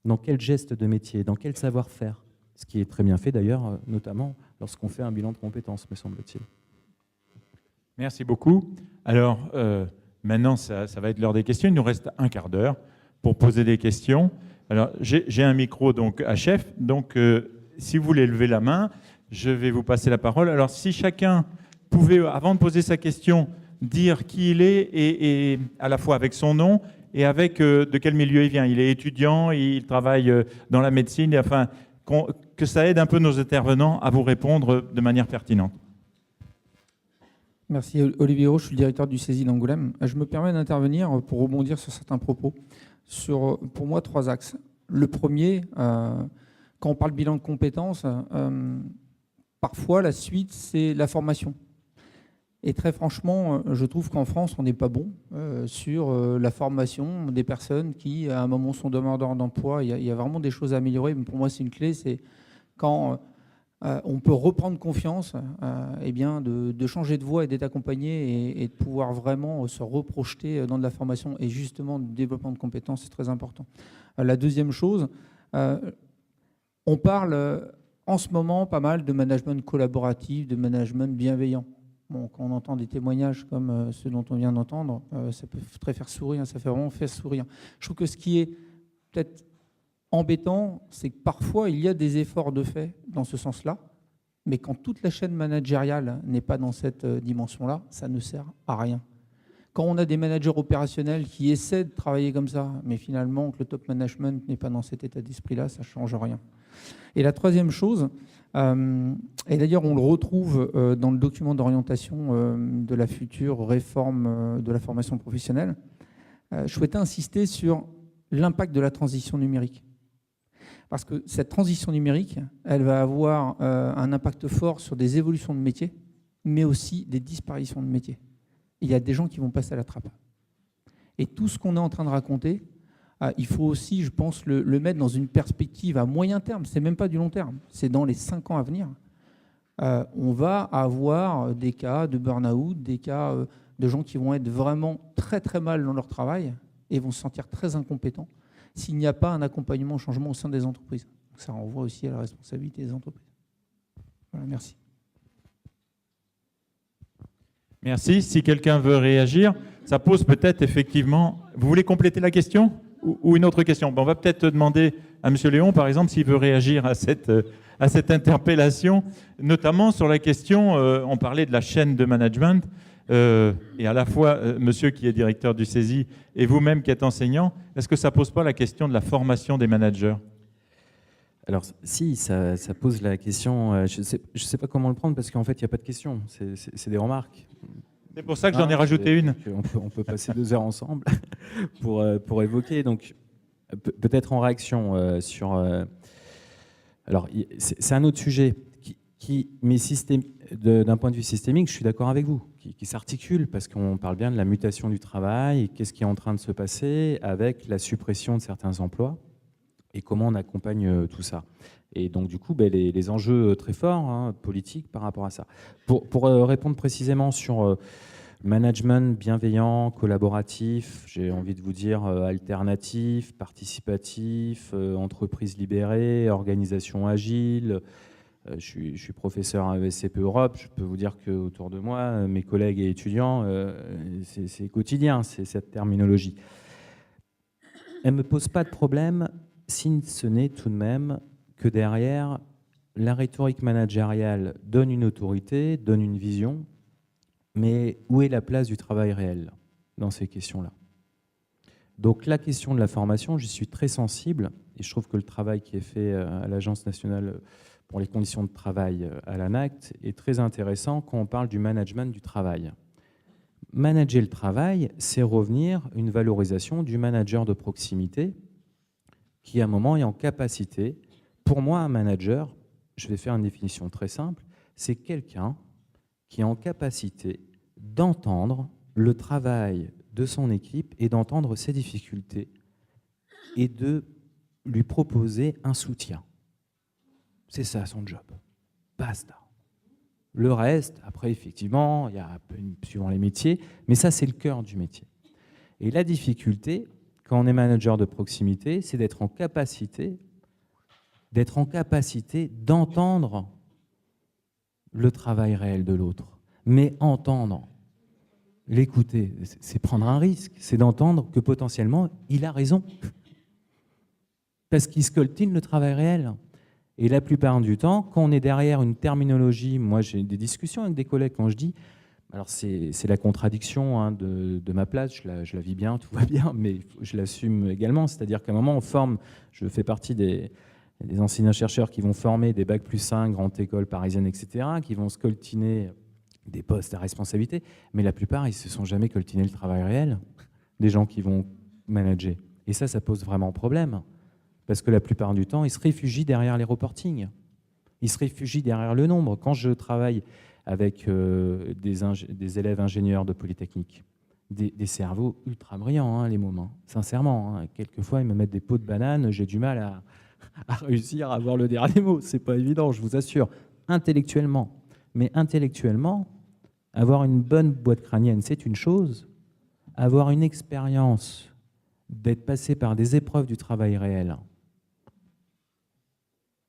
Dans quel geste de métier? Dans quel savoir-faire? Ce qui est très bien fait d'ailleurs, notamment lorsqu'on fait un bilan de compétences, me semble-t-il. Merci beaucoup. Alors, maintenant, ça va être l'heure des questions. Il nous reste un quart d'heure pour poser des questions. Alors, j'ai un micro donc, à chef. Donc, si vous voulez lever la main, je vais vous passer la parole. Alors, si chacun pouvait, avant de poser sa question, dire qui il est, et à la fois avec son nom et avec de quel milieu il vient. Il est étudiant, il travaille dans la médecine, et enfin, que ça aide un peu nos intervenants à vous répondre de manière pertinente. Merci Olivier Roux, je suis le directeur du CESI d'Angoulême. Je me permets d'intervenir pour rebondir sur certains propos. Sur, pour moi, 3 axes. Le premier, quand on parle bilan de compétences, parfois la suite, c'est la formation. Et très franchement, je trouve qu'en France, on n'est pas bon sur la formation des personnes qui, à un moment, sont demandeurs d'emploi. Il y a vraiment des choses à améliorer, mais pour moi, c'est une clé, c'est quand on peut reprendre confiance, eh bien, de changer de voie et d'être accompagné et de pouvoir vraiment se reprojeter dans de la formation et justement du développement de compétences, c'est très important. La deuxième chose, on parle en ce moment pas mal de management collaboratif, de management bienveillant. Bon, quand on entend des témoignages comme ceux dont on vient d'entendre, ça peut très faire sourire, ça fait vraiment faire sourire. Je trouve que ce qui est peut-être embêtant, c'est que parfois, il y a des efforts de fait dans ce sens-là, mais quand toute la chaîne managériale n'est pas dans cette dimension-là, ça ne sert à rien. Quand on a des managers opérationnels qui essaient de travailler comme ça, mais finalement que le top management n'est pas dans cet état d'esprit-là, ça ne change rien. Et la troisième chose, et d'ailleurs on le retrouve dans le document d'orientation de la future réforme de la formation professionnelle, je souhaitais insister sur l'impact de la transition numérique. Parce que cette transition numérique, elle va avoir un impact fort sur des évolutions de métiers, mais aussi des disparitions de métiers. Il y a des gens qui vont passer à la trappe. Et tout ce qu'on est en train de raconter, il faut aussi, je pense, le mettre dans une perspective à moyen terme. Ce n'est même pas du long terme, c'est dans les 5 ans à venir. On va avoir des cas de burn-out, des cas de gens qui vont être vraiment très très mal dans leur travail et vont se sentir très incompétents s'il n'y a pas un accompagnement au changement au sein des entreprises. Donc ça renvoie aussi à la responsabilité des entreprises. Voilà, merci. Merci. Si quelqu'un veut réagir, ça pose peut-être effectivement... Vous voulez compléter la question ou une autre question? On va peut-être demander à M. Léon, par exemple, s'il veut réagir à cette interpellation, notamment sur la question, on parlait de la chaîne de management, et à la fois monsieur qui est directeur du CESI et vous-même qui êtes enseignant, est-ce que ça ne pose pas la question de la formation des managers? Alors si, ça pose la question, je sais pas comment le prendre parce qu'en fait il n'y a pas de question, c'est des remarques. C'est pour ça que j'en ai rajouté une. On peut passer 2 heures ensemble pour évoquer, donc peut-être en réaction sur... alors c'est un autre sujet mais d'un point de vue systémique, je suis d'accord avec vous, qui s'articule parce qu'on parle bien de la mutation du travail et qu'est-ce qui est en train de se passer avec la suppression de certains emplois et comment on accompagne tout ça. Et donc du coup, les enjeux très forts politiques par rapport à ça. Pour répondre précisément sur management bienveillant, collaboratif, j'ai envie de vous dire alternatif, participatif, entreprise libérée, organisation agile. Je suis professeur à ESCP Europe, je peux vous dire qu'autour de moi, mes collègues et étudiants, c'est quotidien, c'est cette terminologie. Elle ne me pose pas de problème si ce n'est tout de même que derrière, la rhétorique managériale donne une autorité, donne une vision, mais où est la place du travail réel dans ces questions-là? Donc la question de la formation, j'y suis très sensible, et je trouve que le travail qui est fait à l'Agence nationale pour les conditions de travail à l'ANACT est très intéressant quand on parle du management du travail. Manager le travail, c'est revenir à une valorisation du manager de proximité qui, à un moment, est en capacité. Pour moi, un manager, je vais faire une définition très simple, c'est quelqu'un qui est en capacité d'entendre le travail de son équipe et d'entendre ses difficultés et de lui proposer un soutien. C'est ça son job. Basta. Le reste, après, effectivement, il y a suivant les métiers, mais ça, c'est le cœur du métier. Et la difficulté, quand on est manager de proximité, c'est d'être en capacité d'entendre le travail réel de l'autre. Mais entendre, l'écouter, c'est prendre un risque, c'est d'entendre que potentiellement, il a raison. Parce qu'il scoltine le travail réel. Et la plupart du temps, quand on est derrière une terminologie, moi j'ai des discussions avec des collègues quand je dis, alors c'est la contradiction de ma place, je la vis bien, tout va bien, mais je l'assume également, c'est-à-dire qu'à un moment on forme, je fais partie des enseignants-chercheurs qui vont former des Bac+5, grande école parisienne, etc., qui vont scoltiner des postes à responsabilité, mais la plupart, ils ne se sont jamais coltinés le travail réel des gens qui vont manager. Et ça pose vraiment problème. Parce que la plupart du temps, ils se réfugient derrière les reportings. Ils se réfugient derrière le nombre. Quand je travaille avec des élèves ingénieurs de Polytechnique. Des cerveaux ultra brillants, les mômes, sincèrement. Quelquefois, ils me mettent des pots de banane, j'ai du mal à réussir à avoir le dernier mot. C'est pas évident, je vous assure. Intellectuellement. Mais intellectuellement, avoir une bonne boîte crânienne, c'est une chose. Avoir une expérience d'être passé par des épreuves du travail réel,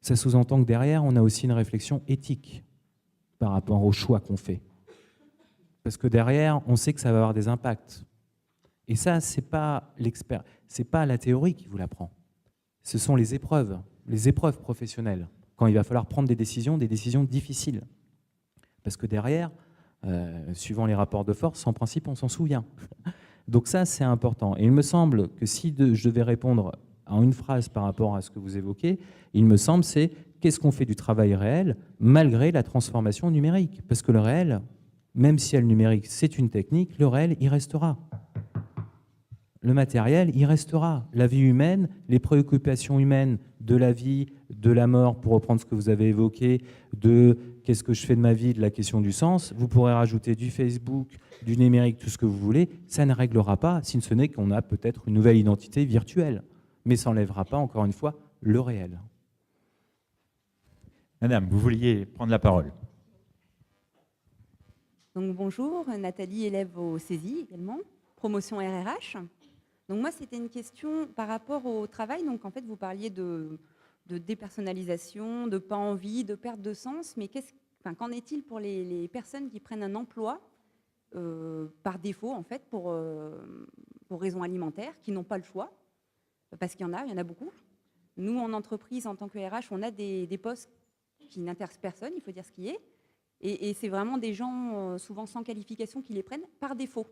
ça sous-entend que derrière, on a aussi une réflexion éthique par rapport aux choix qu'on fait. Parce que derrière, on sait que ça va avoir des impacts. Et ça, c'est pas la théorie qui vous l'apprend. Ce sont les épreuves professionnelles, quand il va falloir prendre des décisions difficiles. Parce que derrière, suivant les rapports de force, en principe, on s'en souvient. Donc ça, c'est important. Et il me semble que si je devais répondre en une phrase par rapport à ce que vous évoquez, il me semble, c'est qu'est-ce qu'on fait du travail réel malgré la transformation numérique? Parce que le réel, même si le numérique, c'est une technique, le réel, il restera. Le matériel, il restera. La vie humaine, les préoccupations humaines de la vie, de la mort, pour reprendre ce que vous avez évoqué, de qu'est-ce que je fais de ma vie, de la question du sens, vous pourrez rajouter du Facebook, du numérique, tout ce que vous voulez, ça ne réglera pas, si ce n'est qu'on a peut-être une nouvelle identité virtuelle. Mais ça n'enlèvera pas, encore une fois, le réel. Madame, vous vouliez prendre la parole. Donc bonjour, Nathalie, élève au CESI également, promotion RRH. Donc moi, c'était une question par rapport au travail. Donc en fait, vous parliez de dépersonnalisation, de pas envie, de perte de sens. Mais qu'en est-il pour les personnes qui prennent un emploi par défaut, en fait, pour raisons alimentaires, qui n'ont pas le choix? Parce qu'il y en a beaucoup. Nous, en entreprise, en tant que RH, on a des postes qui n'intéressent personne, il faut dire ce qui est. Et c'est vraiment des gens, souvent sans qualification, qui les prennent par défaut.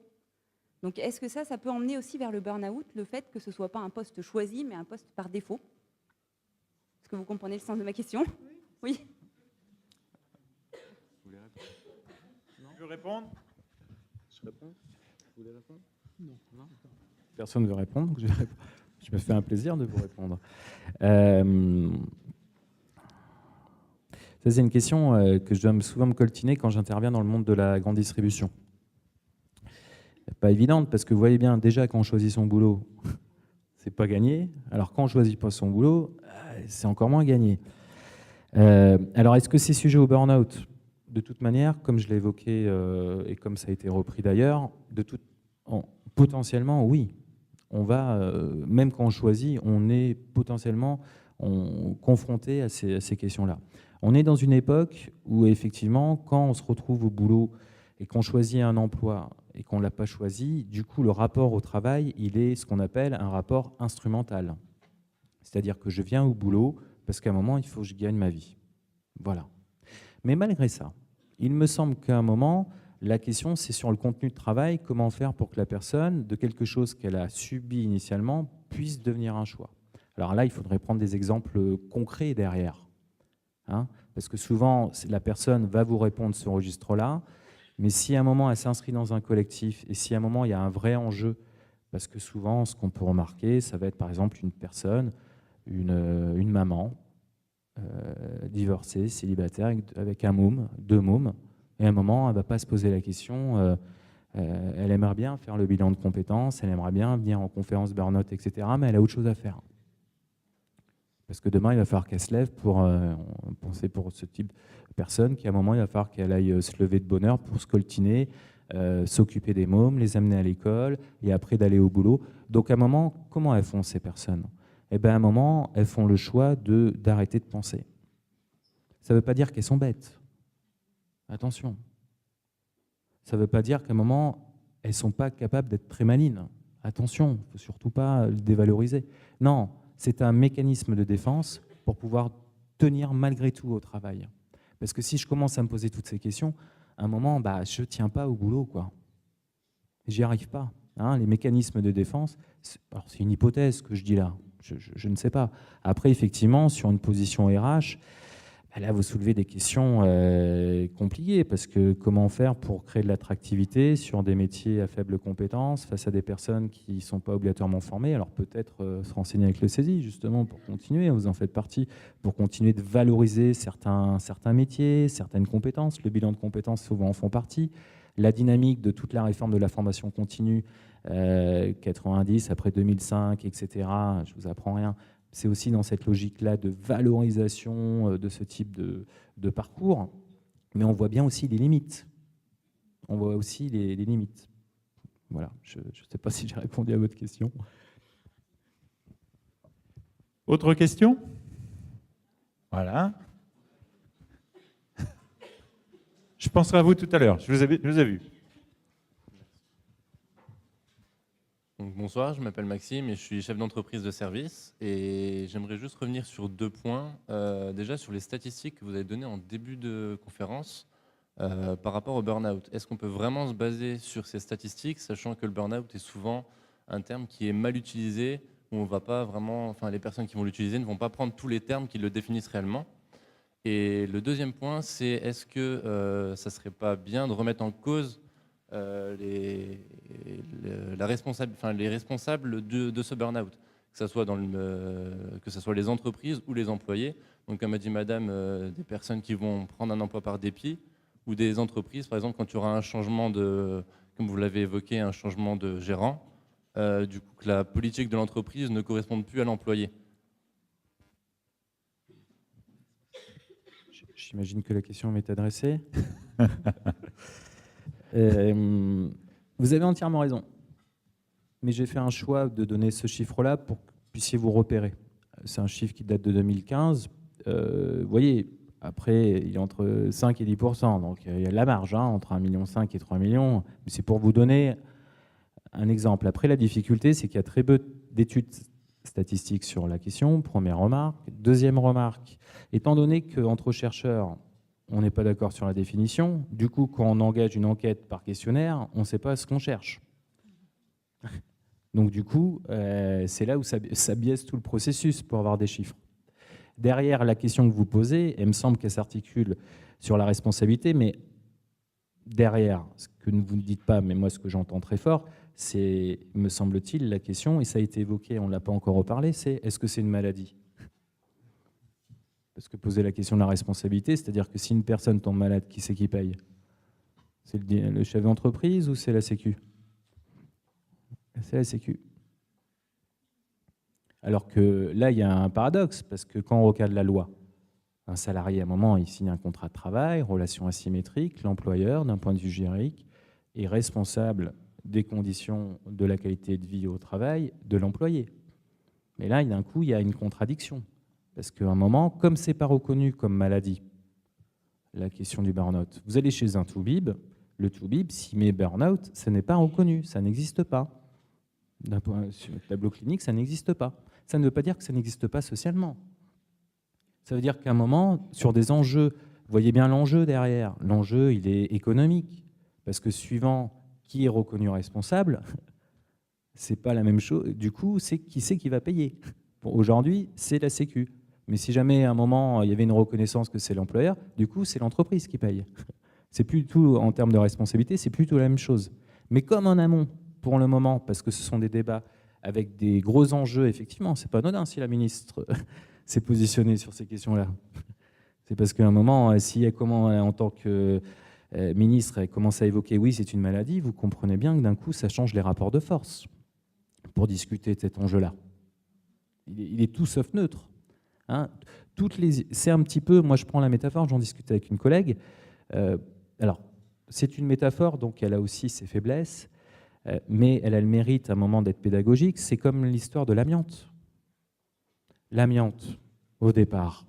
Donc, est-ce que ça peut emmener aussi vers le burn-out, le fait que ce ne soit pas un poste choisi, mais un poste par défaut? Est-ce que vous comprenez le sens de ma question? Oui. Vous voulez répondre? Je réponds? Vous voulez répondre? Non. Personne ne veut répondre, donc je me fais un plaisir de vous répondre. Ça, c'est une question que je dois souvent me coltiner quand j'interviens dans le monde de la grande distribution. Pas évidente, parce que vous voyez bien, déjà, quand on choisit son boulot, c'est pas gagné. Alors, quand on choisit pas son boulot, c'est encore moins gagné. Alors, est-ce que c'est sujet au burn-out? De toute manière, comme je l'ai évoqué et comme ça a été repris d'ailleurs, potentiellement, oui. On va, même quand on choisit, on est potentiellement confronté à ces questions-là. On est dans une époque où, effectivement, quand on se retrouve au boulot et qu'on choisit un emploi et qu'on ne l'a pas choisi, du coup, le rapport au travail, il est ce qu'on appelle un rapport instrumental. C'est-à-dire que je viens au boulot parce qu'à un moment, il faut que je gagne ma vie. Voilà. Mais malgré ça, il me semble qu'à un moment, la question, c'est sur le contenu de travail, comment faire pour que la personne, de quelque chose qu'elle a subi initialement, puisse devenir un choix. Alors là, il faudrait prendre des exemples concrets derrière. Parce que souvent, la personne va vous répondre ce registre-là, mais si à un moment, elle s'inscrit dans un collectif, et si à un moment, il y a un vrai enjeu, parce que souvent, ce qu'on peut remarquer, ça va être par exemple une personne, une maman, divorcée, célibataire, avec un môme, 2 mômes, et à un moment, elle ne va pas se poser la question, elle aimerait bien faire le bilan de compétences, elle aimerait bien venir en conférence burn-out, etc., mais elle a autre chose à faire. Parce que demain, il va falloir qu'elle se lève pour penser pour ce type de personne, qu'à un moment, il va falloir qu'elle aille se lever de bonne heure pour se coltiner, s'occuper des mômes, les amener à l'école, et après d'aller au boulot. Donc à un moment, comment elles font ces personnes? Eh bien, à un moment, elles font le choix d'arrêter de penser. Ça ne veut pas dire qu'elles sont bêtes. Attention. Ça ne veut pas dire qu'à un moment, elles ne sont pas capables d'être très malines. Attention, il ne faut surtout pas le dévaloriser. Non, c'est un mécanisme de défense pour pouvoir tenir malgré tout au travail. Parce que si je commence à me poser toutes ces questions, à un moment, je ne tiens pas au boulot, quoi. J'y arrive pas. Les mécanismes de défense, c'est une hypothèse que je dis là. Je ne sais pas. Après, effectivement, sur une position RH, Là, vous soulevez des questions compliquées, parce que comment faire pour créer de l'attractivité sur des métiers à faible compétence face à des personnes qui ne sont pas obligatoirement formées? Alors peut-être se renseigner avec le CESI, justement, pour continuer, vous en faites partie, pour continuer de valoriser certains métiers, certaines compétences. Le bilan de compétences, souvent, en font partie. La dynamique de toute la réforme de la formation continue, 90, après 2005, etc., je ne vous apprends rien. C'est aussi dans cette logique-là de valorisation de ce type de parcours, mais on voit bien aussi les limites. On voit aussi les limites. Voilà, je ne sais pas si j'ai répondu à votre question. Autre question? Voilà. Je penserai à vous tout à l'heure, je vous ai vu. Donc, bonsoir, je m'appelle Maxime et je suis chef d'entreprise de service. Et j'aimerais juste revenir sur 2 points. Déjà sur les statistiques que vous avez données en début de conférence par rapport au burn-out. Est-ce qu'on peut vraiment se baser sur ces statistiques, sachant que le burn-out est souvent un terme qui est mal utilisé, où on va pas vraiment, enfin les personnes qui vont l'utiliser ne vont pas prendre tous les termes qui le définissent réellement. Et le deuxième point, c'est est-ce que ça serait pas bien de remettre en cause les responsables de ce burn-out, que ce soit les entreprises ou les employés. Donc, comme a dit madame, des personnes qui vont prendre un emploi par dépit, ou des entreprises, par exemple, quand tu auras un changement comme vous l'avez évoqué, un changement de gérant, du coup, que la politique de l'entreprise ne corresponde plus à l'employé. J'imagine que la question m'est adressée. Vous avez entièrement raison. Mais j'ai fait un choix de donner ce chiffre-là pour que vous puissiez vous repérer. C'est un chiffre qui date de 2015. Vous voyez, après, il est entre 5 et 10%. Donc, il y a de la marge entre 1,5 million et 3 millions. Mais c'est pour vous donner un exemple. Après, la difficulté, c'est qu'il y a très peu d'études statistiques sur la question. Première remarque. Deuxième remarque, étant donné qu'entre chercheurs, on n'est pas d'accord sur la définition. Du coup, quand on engage une enquête par questionnaire, on ne sait pas ce qu'on cherche. Donc du coup, c'est là où ça biaise tout le processus pour avoir des chiffres. Derrière la question que vous posez, il me semble qu'elle s'articule sur la responsabilité, mais derrière, ce que vous ne dites pas, mais moi ce que j'entends très fort, c'est, me semble-t-il, la question, et ça a été évoqué, on ne l'a pas encore reparlé, c'est est-ce que c'est une maladie ? Parce que poser la question de la responsabilité, c'est-à-dire que si une personne tombe malade, qui c'est qui paye? C'est le chef d'entreprise ou c'est la Sécu? C'est la Sécu. Alors que là, il y a un paradoxe, parce que quand on recadre la loi, un salarié, à un moment, il signe un contrat de travail, relation asymétrique, l'employeur, d'un point de vue juridique, est responsable des conditions de la qualité de vie au travail de l'employé. Mais là, d'un coup, il y a une contradiction. Parce qu'à un moment, comme ce n'est pas reconnu comme maladie, la question du burn-out, vous allez chez un toubib, le toubib, s'il met burn-out, ce n'est pas reconnu, ça n'existe pas. Sur le tableau clinique, ça n'existe pas. Ça ne veut pas dire que ça n'existe pas socialement. Ça veut dire qu'à un moment, sur des enjeux, vous voyez bien l'enjeu derrière. L'enjeu, il est économique. Parce que suivant qui est reconnu responsable, c'est pas la même chose. Du coup, c'est qui va payer. Bon, aujourd'hui, c'est la Sécu. Mais si jamais à un moment, il y avait une reconnaissance que c'est l'employeur, du coup, c'est l'entreprise qui paye. C'est plus du tout, en termes de responsabilité, c'est plutôt la même chose. Mais comme en amont, pour le moment, parce que ce sont des débats avec des gros enjeux, effectivement, c'est pas anodin si la ministre s'est positionnée sur ces questions-là. C'est parce qu'à un moment, si elle commence, en tant que ministre, elle commence à évoquer, oui, c'est une maladie, vous comprenez bien que d'un coup, ça change les rapports de force pour discuter de cet enjeu-là. Il est tout sauf neutre. Hein. C'est un petit peu, moi je prends la métaphore, j'en discutais avec une collègue. Alors, c'est une métaphore, donc elle a aussi ses faiblesses, mais elle a le mérite à un moment d'être pédagogique. C'est comme l'histoire de l'amiante. L'amiante, au départ,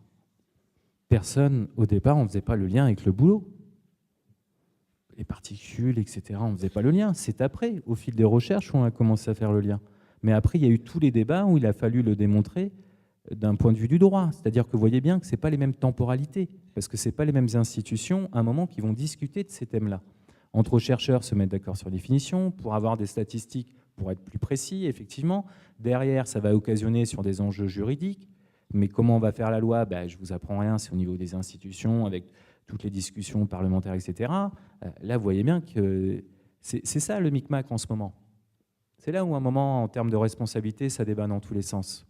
au départ, on ne faisait pas le lien avec le boulot. Les particules, etc., on ne faisait pas le lien. C'est après, au fil des recherches, où on a commencé à faire le lien. Mais après, il y a eu tous les débats où il a fallu le démontrer d'un point de vue du droit. C'est-à-dire que vous voyez bien que ce n'est pas les mêmes temporalités, parce que ce n'est pas les mêmes institutions, à un moment, qui vont discuter de ces thèmes-là. Entre chercheurs se mettre d'accord sur définition, pour avoir des statistiques, pour être plus précis, effectivement. Derrière, ça va occasionner sur des enjeux juridiques. Mais comment on va faire la loi? Je ne vous apprends rien, c'est au niveau des institutions, avec toutes les discussions parlementaires, etc. Là, vous voyez bien que c'est ça le micmac en ce moment. C'est là où, à un moment, en termes de responsabilité, ça débat dans tous les sens.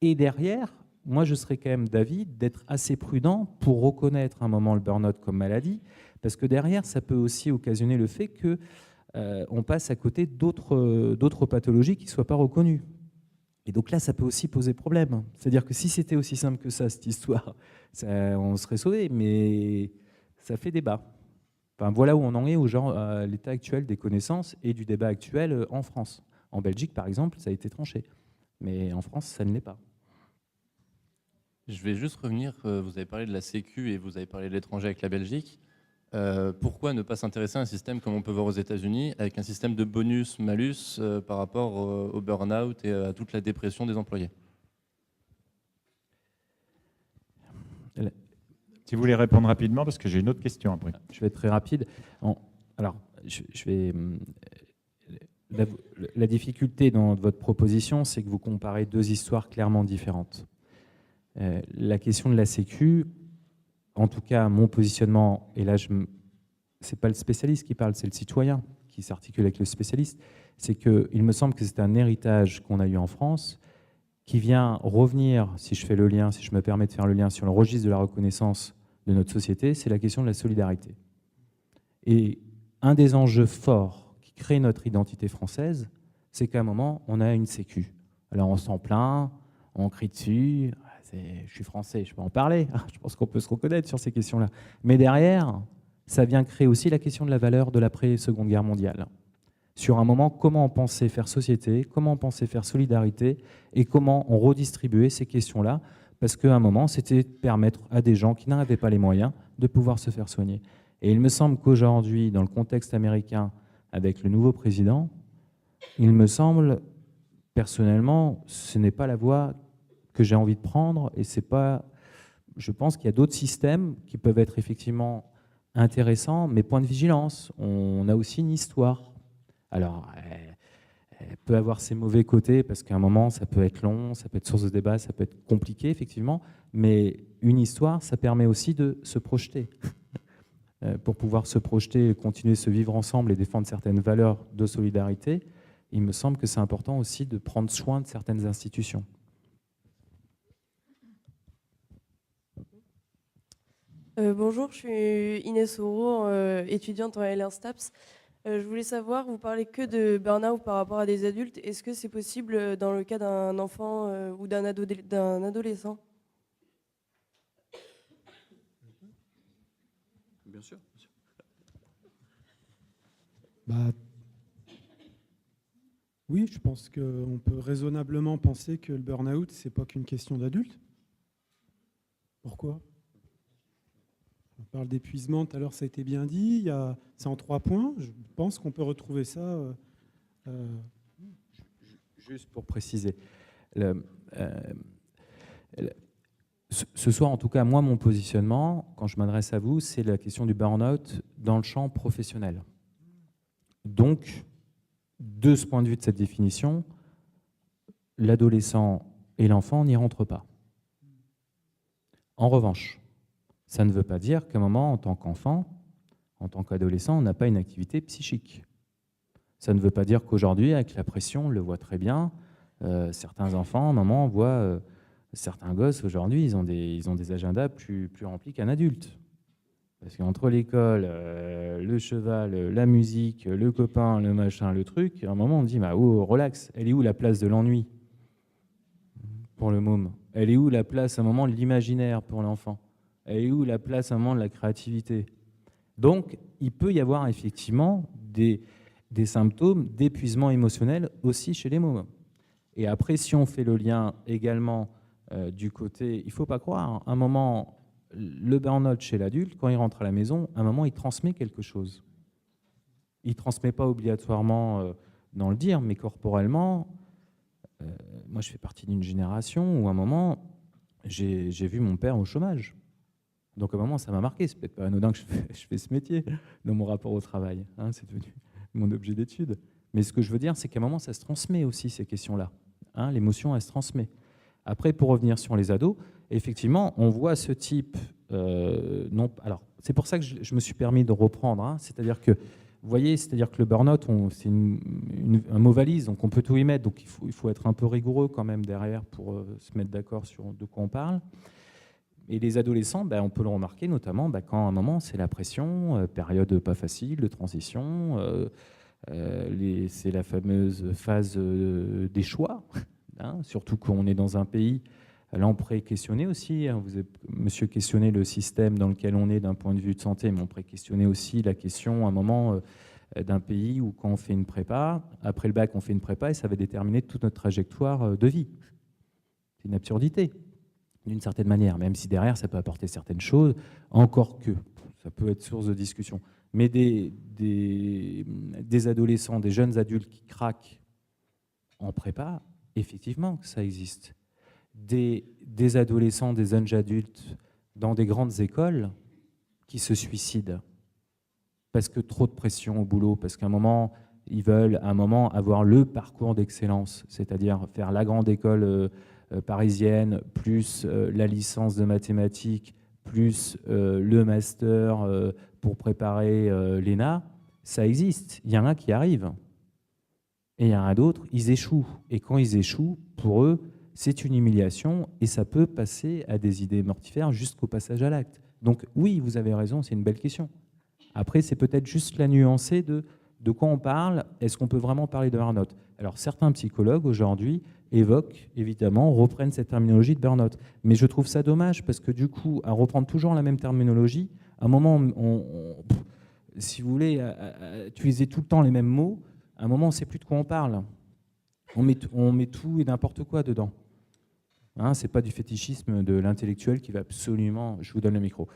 Et derrière, moi, je serais quand même d'avis d'être assez prudent pour reconnaître à un moment le burn-out comme maladie, parce que derrière, ça peut aussi occasionner le fait qu'on passe à côté d'autres pathologies qui ne soient pas reconnues. Et donc là, ça peut aussi poser problème. C'est-à-dire que si c'était aussi simple que ça, cette histoire, on serait sauvé, mais ça fait débat. Enfin, voilà où on en est à l'état actuel des connaissances et du débat actuel en France. En Belgique, par exemple, ça a été tranché. Mais en France, ça ne l'est pas. Je vais juste revenir, vous avez parlé de la Sécu et vous avez parlé de l'étranger avec la Belgique. Pourquoi ne pas s'intéresser à un système comme on peut voir aux États-Unis, avec un système de bonus-malus par rapport au burn-out et à toute la dépression des employés? Si vous voulez répondre rapidement, parce que j'ai une autre question après. Je vais être très rapide. Alors, la difficulté dans votre proposition, c'est que vous comparez deux histoires clairement différentes. La question de la Sécu, en tout cas, mon positionnement, et là, ce n'est pas le spécialiste qui parle, c'est le citoyen qui s'articule avec le spécialiste, c'est qu'il me semble que c'est un héritage qu'on a eu en France qui vient revenir, si je me permets de faire le lien sur le registre de la reconnaissance de notre société, c'est la question de la solidarité. Et un des enjeux forts qui crée notre identité française, c'est qu'à un moment, on a une Sécu. Alors on s'en plaint, on crie dessus, je suis français, je peux en parler, je pense qu'on peut se reconnaître sur ces questions-là. Mais derrière, ça vient créer aussi la question de la valeur de l'après-Seconde Guerre mondiale. Sur un moment, comment on pensait faire société, comment on pensait faire solidarité, et comment on redistribuait ces questions-là, parce qu'à un moment, c'était permettre à des gens qui n'avaient pas les moyens de pouvoir se faire soigner. Et il me semble qu'aujourd'hui, dans le contexte américain, avec le nouveau président, il me semble, personnellement, ce n'est pas la voie que j'ai envie de prendre, et c'est pas. Je pense qu'il y a d'autres systèmes qui peuvent être effectivement intéressants, mais point de vigilance. On a aussi une histoire. Alors, elle peut avoir ses mauvais côtés, parce qu'à un moment, ça peut être long, ça peut être source de débat, ça peut être compliqué, effectivement, mais une histoire, ça permet aussi de se projeter. Pour pouvoir se projeter et continuer à se vivre ensemble et défendre certaines valeurs de solidarité, il me semble que c'est important aussi de prendre soin de certaines institutions. Bonjour, je suis Inès Auro, étudiante en L1 STAPS. Je voulais savoir, vous parlez que de burn-out par rapport à des adultes. Est-ce que c'est possible dans le cas d'un enfant ou d'un adolescent? Bien sûr. Oui, je pense qu'on peut raisonnablement penser que le burn-out, ce n'est pas qu'une question d'adulte. Pourquoi? On parle d'épuisement, tout à l'heure ça a été bien dit, c'est en 3 points, je pense qu'on peut retrouver ça. Juste pour préciser, ce soir en tout cas, moi mon positionnement, quand je m'adresse à vous, c'est la question du burn-out dans le champ professionnel. Donc, de ce point de vue de cette définition, l'adolescent et l'enfant n'y rentrent pas. En revanche, ça ne veut pas dire qu'à un moment, en tant qu'enfant, en tant qu'adolescent, on n'a pas une activité psychique. Ça ne veut pas dire qu'aujourd'hui, avec la pression, on le voit très bien, certains enfants, à un moment, on voit certains gosses, aujourd'hui, ils ont des agendas plus remplis qu'un adulte. Parce qu'entre l'école, le cheval, la musique, le copain, le machin, le truc, à un moment, on dit, oh, relax, elle est où la place de l'ennui pour le môme? Elle est où la place, à un moment, de l'imaginaire pour l'enfant? Elle est où la place, à un moment, de la créativité? Donc, il peut y avoir effectivement des symptômes d'épuisement émotionnel aussi chez les mômes. Et après, si on fait le lien également du côté, il ne faut pas croire, à un moment, le burn-out chez l'adulte, quand il rentre à la maison, à un moment, il transmet quelque chose. Il ne transmet pas obligatoirement dans le dire, mais corporellement. Moi, je fais partie d'une génération où, à un moment, j'ai vu mon père au chômage. Donc, à un moment, ça m'a marqué. C'est peut-être pas anodin que je fais ce métier dans mon rapport au travail. Hein, c'est devenu mon objet d'étude. Mais ce que je veux dire, c'est qu'à un moment, ça se transmet aussi, ces questions-là. Hein, l'émotion, elle se transmet. Après, pour revenir sur les ados, effectivement, on voit ce type... alors, c'est pour ça que je me suis permis de reprendre. Hein, c'est-à-dire que, vous voyez, c'est-à-dire que le burn-out, c'est un mot valise, donc on peut tout y mettre. Donc il faut être un peu rigoureux quand même derrière pour se mettre d'accord sur de quoi on parle. Et les adolescents, on peut le remarquer notamment quand à un moment c'est la pression, période pas facile de transition, c'est la fameuse phase des choix, hein, surtout qu'on est dans un pays, là on pourrait questionner aussi, hein, vous avez, monsieur, questionné le système dans lequel on est d'un point de vue de santé, mais on pourrait questionner aussi la question à un moment d'un pays où quand on fait une prépa, après le bac on fait une prépa et ça va déterminer toute notre trajectoire de vie. C'est une absurdité, d'une certaine manière, même si derrière ça peut apporter certaines choses, encore que ça peut être source de discussion. Mais des adolescents, des jeunes adultes qui craquent en prépa, effectivement, ça existe. Des adolescents, des jeunes adultes dans des grandes écoles qui se suicident parce que trop de pression au boulot, parce qu'à un moment, ils veulent avoir le parcours d'excellence, c'est-à-dire faire la grande école parisienne, plus la licence de mathématiques, plus le master pour préparer l'ENA, ça existe. Il y en a qui arrivent. Et il y en a d'autres, ils échouent. Et quand ils échouent, pour eux, c'est une humiliation et ça peut passer à des idées mortifères jusqu'au passage à l'acte. Donc oui, vous avez raison, c'est une belle question. Après, c'est peut-être juste la nuancer de quoi on parle. Est-ce qu'on peut vraiment parler de burn-out? Alors certains psychologues aujourd'hui évoquent, évidemment, reprennent cette terminologie de burn-out. Mais je trouve ça dommage parce que du coup, à reprendre toujours la même terminologie, à un moment, si vous voulez, à utiliser tout le temps les mêmes mots, à un moment, on ne sait plus de quoi on parle. On met tout et n'importe quoi dedans. Hein, ce n'est pas du fétichisme de l'intellectuel qui va absolument... Je vous donne le micro.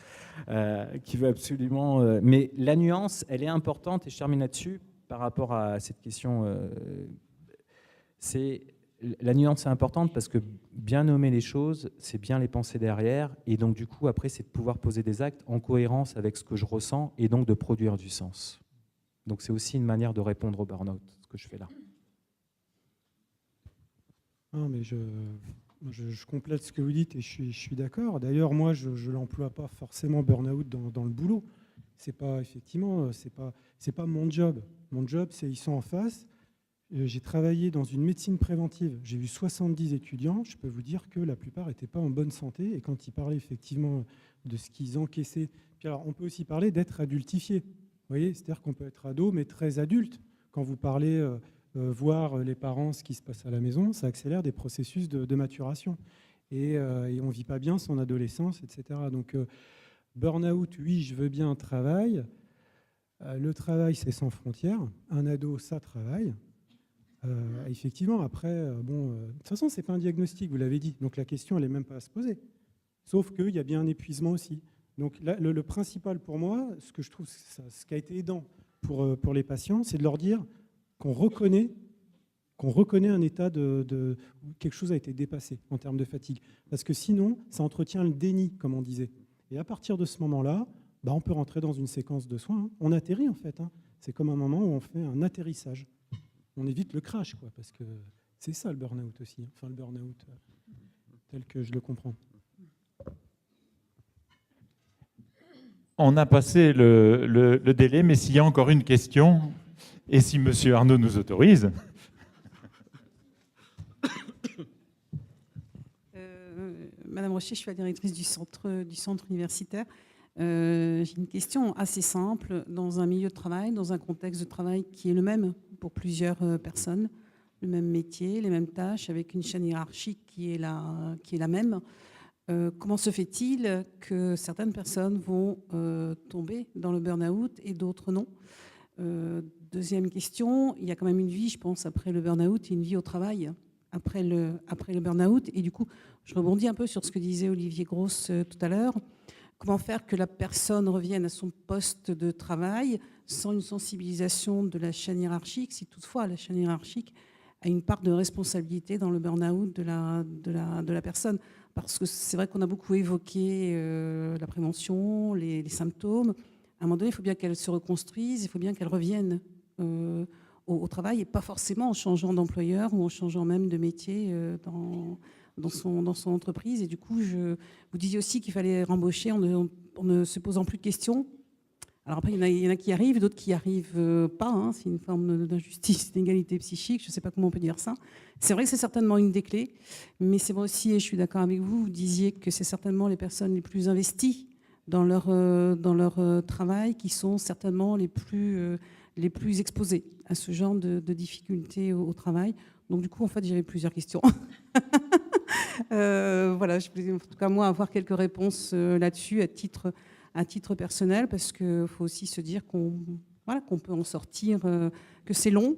Qui va absolument... mais la nuance, elle est importante, et je termine là-dessus, par rapport à cette question. La nuance est importante parce que bien nommer les choses, c'est bien les penser derrière. Et donc, du coup, après, c'est de pouvoir poser des actes en cohérence avec ce que je ressens et donc de produire du sens. Donc, c'est aussi une manière de répondre au burn-out, ce que je fais là. Non, mais je complète ce que vous dites et je suis d'accord. D'ailleurs, moi, je ne l'emploie pas forcément burn-out dans le boulot. C'est pas, effectivement, c'est pas mon job. Mon job, c'est ils sont en face. J'ai travaillé dans une médecine préventive. J'ai eu 70 étudiants. Je peux vous dire que la plupart n'étaient pas en bonne santé. Et quand ils parlaient effectivement de ce qu'ils encaissaient, puis alors on peut aussi parler d'être adultifié. Vous voyez, c'est-à-dire qu'on peut être ado, mais très adulte. Quand vous parlez, voir les parents, ce qui se passe à la maison, ça accélère des processus de maturation. Et on ne vit pas bien son adolescence, etc. Donc, burn-out, oui, je veux bien un travail. Le travail, c'est sans frontières. Un ado, ça travaille. Effectivement, après, de toute façon, ce n'est pas un diagnostic, vous l'avez dit. Donc, la question, elle n'est même pas à se poser. Sauf qu'il y a bien un épuisement aussi. Donc, là, le principal pour moi, ce que je trouve, ce qui a été aidant pour les patients, c'est de leur dire qu'on reconnaît un état où quelque chose a été dépassé en termes de fatigue. Parce que sinon, ça entretient le déni, comme on disait. Et à partir de ce moment-là, on peut rentrer dans une séquence de soins. On atterrit, en fait. C'est comme un moment où on fait un atterrissage. On évite le crash, quoi, parce que c'est ça le burn-out aussi. Enfin, le burn-out tel que je le comprends. On a passé le délai, mais s'il y a encore une question, et si M. Arnaud nous autorise. Madame Rocher, je suis la directrice du centre universitaire. J'ai une question assez simple. Dans un milieu de travail, dans un contexte de travail qui est le même pour plusieurs personnes, le même métier, les mêmes tâches, avec une chaîne hiérarchique qui est la même, comment se fait-il que certaines personnes vont tomber dans le burn-out et d'autres non? Deuxième question, il y a quand même une vie, je pense, après le burn-out, et une vie au travail après le burn-out. Et du coup, je rebondis un peu sur ce que disait Olivier Grosse tout à l'heure. Comment faire que la personne revienne à son poste de travail sans une sensibilisation de la chaîne hiérarchique, si toutefois la chaîne hiérarchique a une part de responsabilité dans le burn-out de la personne? Parce que c'est vrai qu'on a beaucoup évoqué la prévention, les symptômes. À un moment donné, il faut bien qu'elle se reconstruise, il faut bien qu'elle revienne au travail et pas forcément en changeant d'employeur ou en changeant même de métier dans son entreprise. Et du coup, vous disiez aussi qu'il fallait rembaucher en ne se posant plus de questions. Alors après, il y en a qui arrivent, d'autres qui n'y arrivent pas. Hein. C'est une forme d'injustice, d'inégalité psychique. Je ne sais pas comment on peut dire ça. C'est vrai que c'est certainement une des clés, mais c'est vrai aussi, et je suis d'accord avec vous, vous disiez que c'est certainement les personnes les plus investies dans leur travail qui sont certainement les plus exposées à ce genre de difficultés au travail. Donc du coup, en fait, j'avais plusieurs questions. Voilà, je voulais en tout cas moi avoir quelques réponses là-dessus à titre personnel, parce qu'il faut aussi se dire qu'on peut en sortir, que c'est long,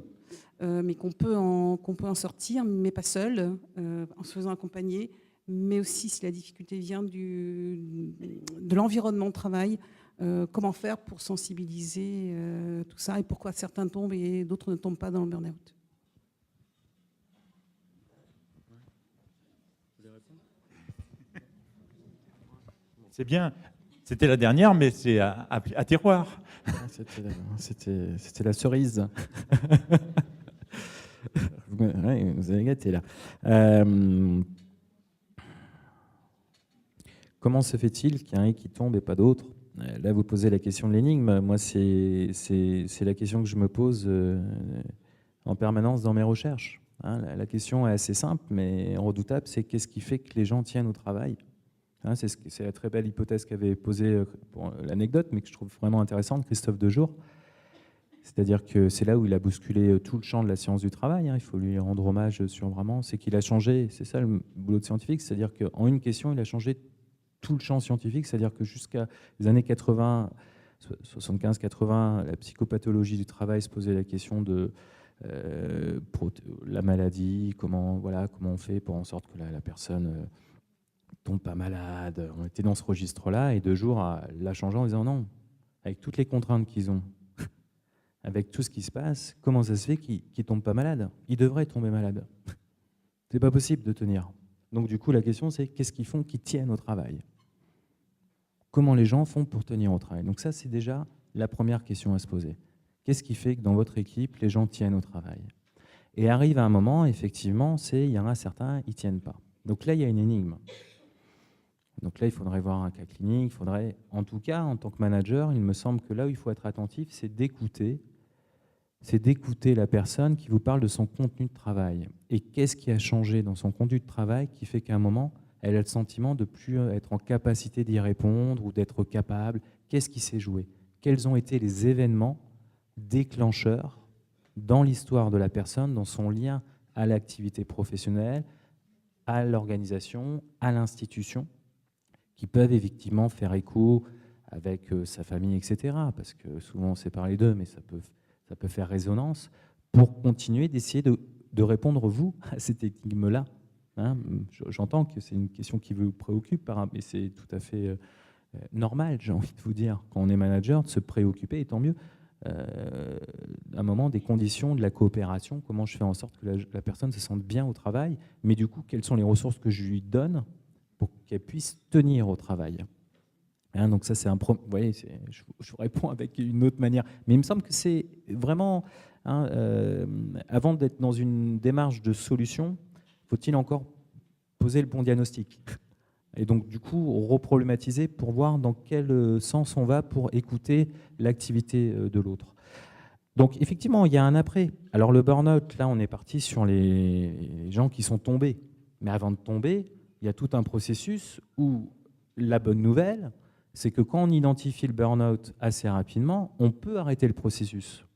mais qu'on peut en sortir, mais pas seul, en se faisant accompagner, mais aussi si la difficulté vient de l'environnement de travail, comment faire pour sensibiliser tout ça, et pourquoi certains tombent et d'autres ne tombent pas dans le burn-out. C'est bien. C'était la dernière, mais c'est à tiroir. C'était la cerise. Ouais, vous avez gâté là. Comment se fait-il qu'il y en ait qui tombent et pas d'autres? Là, vous posez la question de l'énigme. Moi, c'est la question que je me pose en permanence dans mes recherches. Hein, la question est assez simple, mais redoutable, c'est qu'est-ce qui fait que les gens tiennent au travail? Hein, c'est la très belle hypothèse qu'avait posée pour l'anecdote, mais que je trouve vraiment intéressante, Christophe Dejour. C'est-à-dire que c'est là où il a bousculé tout le champ de la science du travail. Hein, il faut lui rendre hommage sur vraiment. C'est qu'il a changé, c'est ça le boulot de scientifique, c'est-à-dire qu'en une question, il a changé tout le champ scientifique, c'est-à-dire que jusqu'à les années 80, 75-80, la psychopathologie du travail se posait la question de la maladie, comment on fait pour en sorte que la personne tombe pas malade. On était dans ce registre-là, et Dejour l'a changé en disant non, avec toutes les contraintes qu'ils ont, avec tout ce qui se passe, comment ça se fait qu'ils ne tombent pas malades? Ils devraient tomber malades. C'est pas possible de tenir. Donc du coup, la question c'est qu'est-ce qu'ils font qui tiennent au travail? Comment les gens font pour tenir au travail? Donc ça, c'est déjà la première question à se poser. Qu'est-ce qui fait que dans votre équipe, les gens tiennent au travail? Et arrive un moment, effectivement, il y en a certains, ils ne tiennent pas. Donc là, il y a une énigme. Donc là, il faudrait voir un cas clinique, il faudrait, en tout cas, en tant que manager, il me semble que là où il faut être attentif, c'est d'écouter la personne qui vous parle de son contenu de travail. Et qu'est-ce qui a changé dans son contenu de travail qui fait qu'à un moment, elle a le sentiment de ne plus être en capacité d'y répondre ou d'être capable? Qu'est-ce qui s'est joué? Quels ont été les événements déclencheurs dans l'histoire de la personne, dans son lien à l'activité professionnelle, à l'organisation, à l'institution, qui peuvent effectivement faire écho avec sa famille, etc. Parce que souvent, on sépare les deux, mais ça peut faire résonance pour continuer d'essayer de répondre, vous, à cette énigme-là. Hein, j'entends que c'est une question qui vous préoccupe, et c'est tout à fait normal, j'ai envie de vous dire, quand on est manager, de se préoccuper, et tant mieux, à un moment, des conditions de la coopération, comment je fais en sorte que la personne se sente bien au travail, mais du coup, quelles sont les ressources que je lui donne pour qu'elle puisse tenir au travail. Hein, donc ça, c'est un problème. Vous voyez, je vous réponds avec une autre manière. Mais il me semble que c'est vraiment, avant d'être dans une démarche de solution, faut-il encore poser le bon diagnostic. Et donc, du coup, reproblématiser pour voir dans quel sens on va pour écouter l'activité de l'autre. Donc, effectivement, il y a un après. Alors, le burn-out, là, on est parti sur les gens qui sont tombés. Mais avant de tomber, il y a tout un processus où la bonne nouvelle, c'est que quand on identifie le burn-out assez rapidement, on peut arrêter le processus.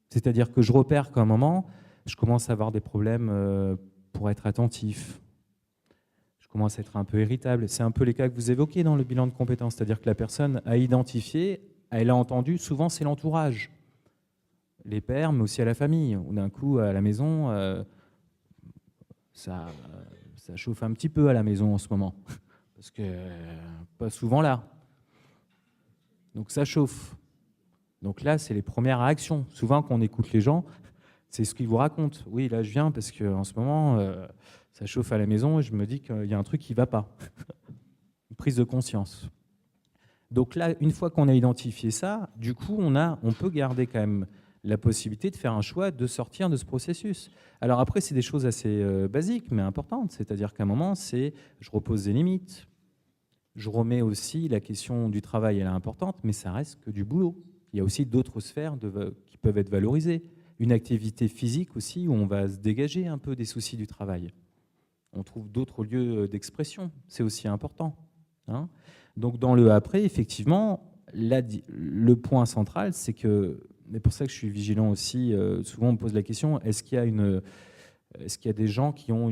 C'est-à-dire que je repère qu'à un moment, je commence à avoir des problèmes pour être attentif. Je commence à être un peu irritable. C'est un peu les cas que vous évoquez dans le bilan de compétences. C'est-à-dire que la personne a identifié, elle a entendu, souvent c'est l'entourage. Les pairs, mais aussi à la famille. Ou d'un coup, à la maison, ça chauffe un petit peu à la maison en ce moment. Parce que pas souvent là. Donc ça chauffe. Donc là, c'est les premières réactions. Souvent, quand on écoute les gens, c'est ce qu'ils vous racontent. Oui, là, je viens parce qu'en ce moment, ça chauffe à la maison et je me dis qu'il y a un truc qui ne va pas. Une prise de conscience. Donc là, une fois qu'on a identifié ça, du coup, on peut garder quand même la possibilité de faire un choix de sortir de ce processus. Alors après, c'est des choses assez basiques, mais importantes. C'est-à-dire qu'à un moment, je repose des limites. Je remets aussi la question du travail, elle est importante, mais ça reste que du boulot. Il y a aussi d'autres sphères qui peuvent être valorisées. Une activité physique aussi, où on va se dégager un peu des soucis du travail. On trouve d'autres lieux d'expression, c'est aussi important. Hein. Donc dans le après, effectivement, le point central, c'est que, c'est pour ça que je suis vigilant aussi, souvent on me pose la question, est-ce qu'il y a des gens qui ont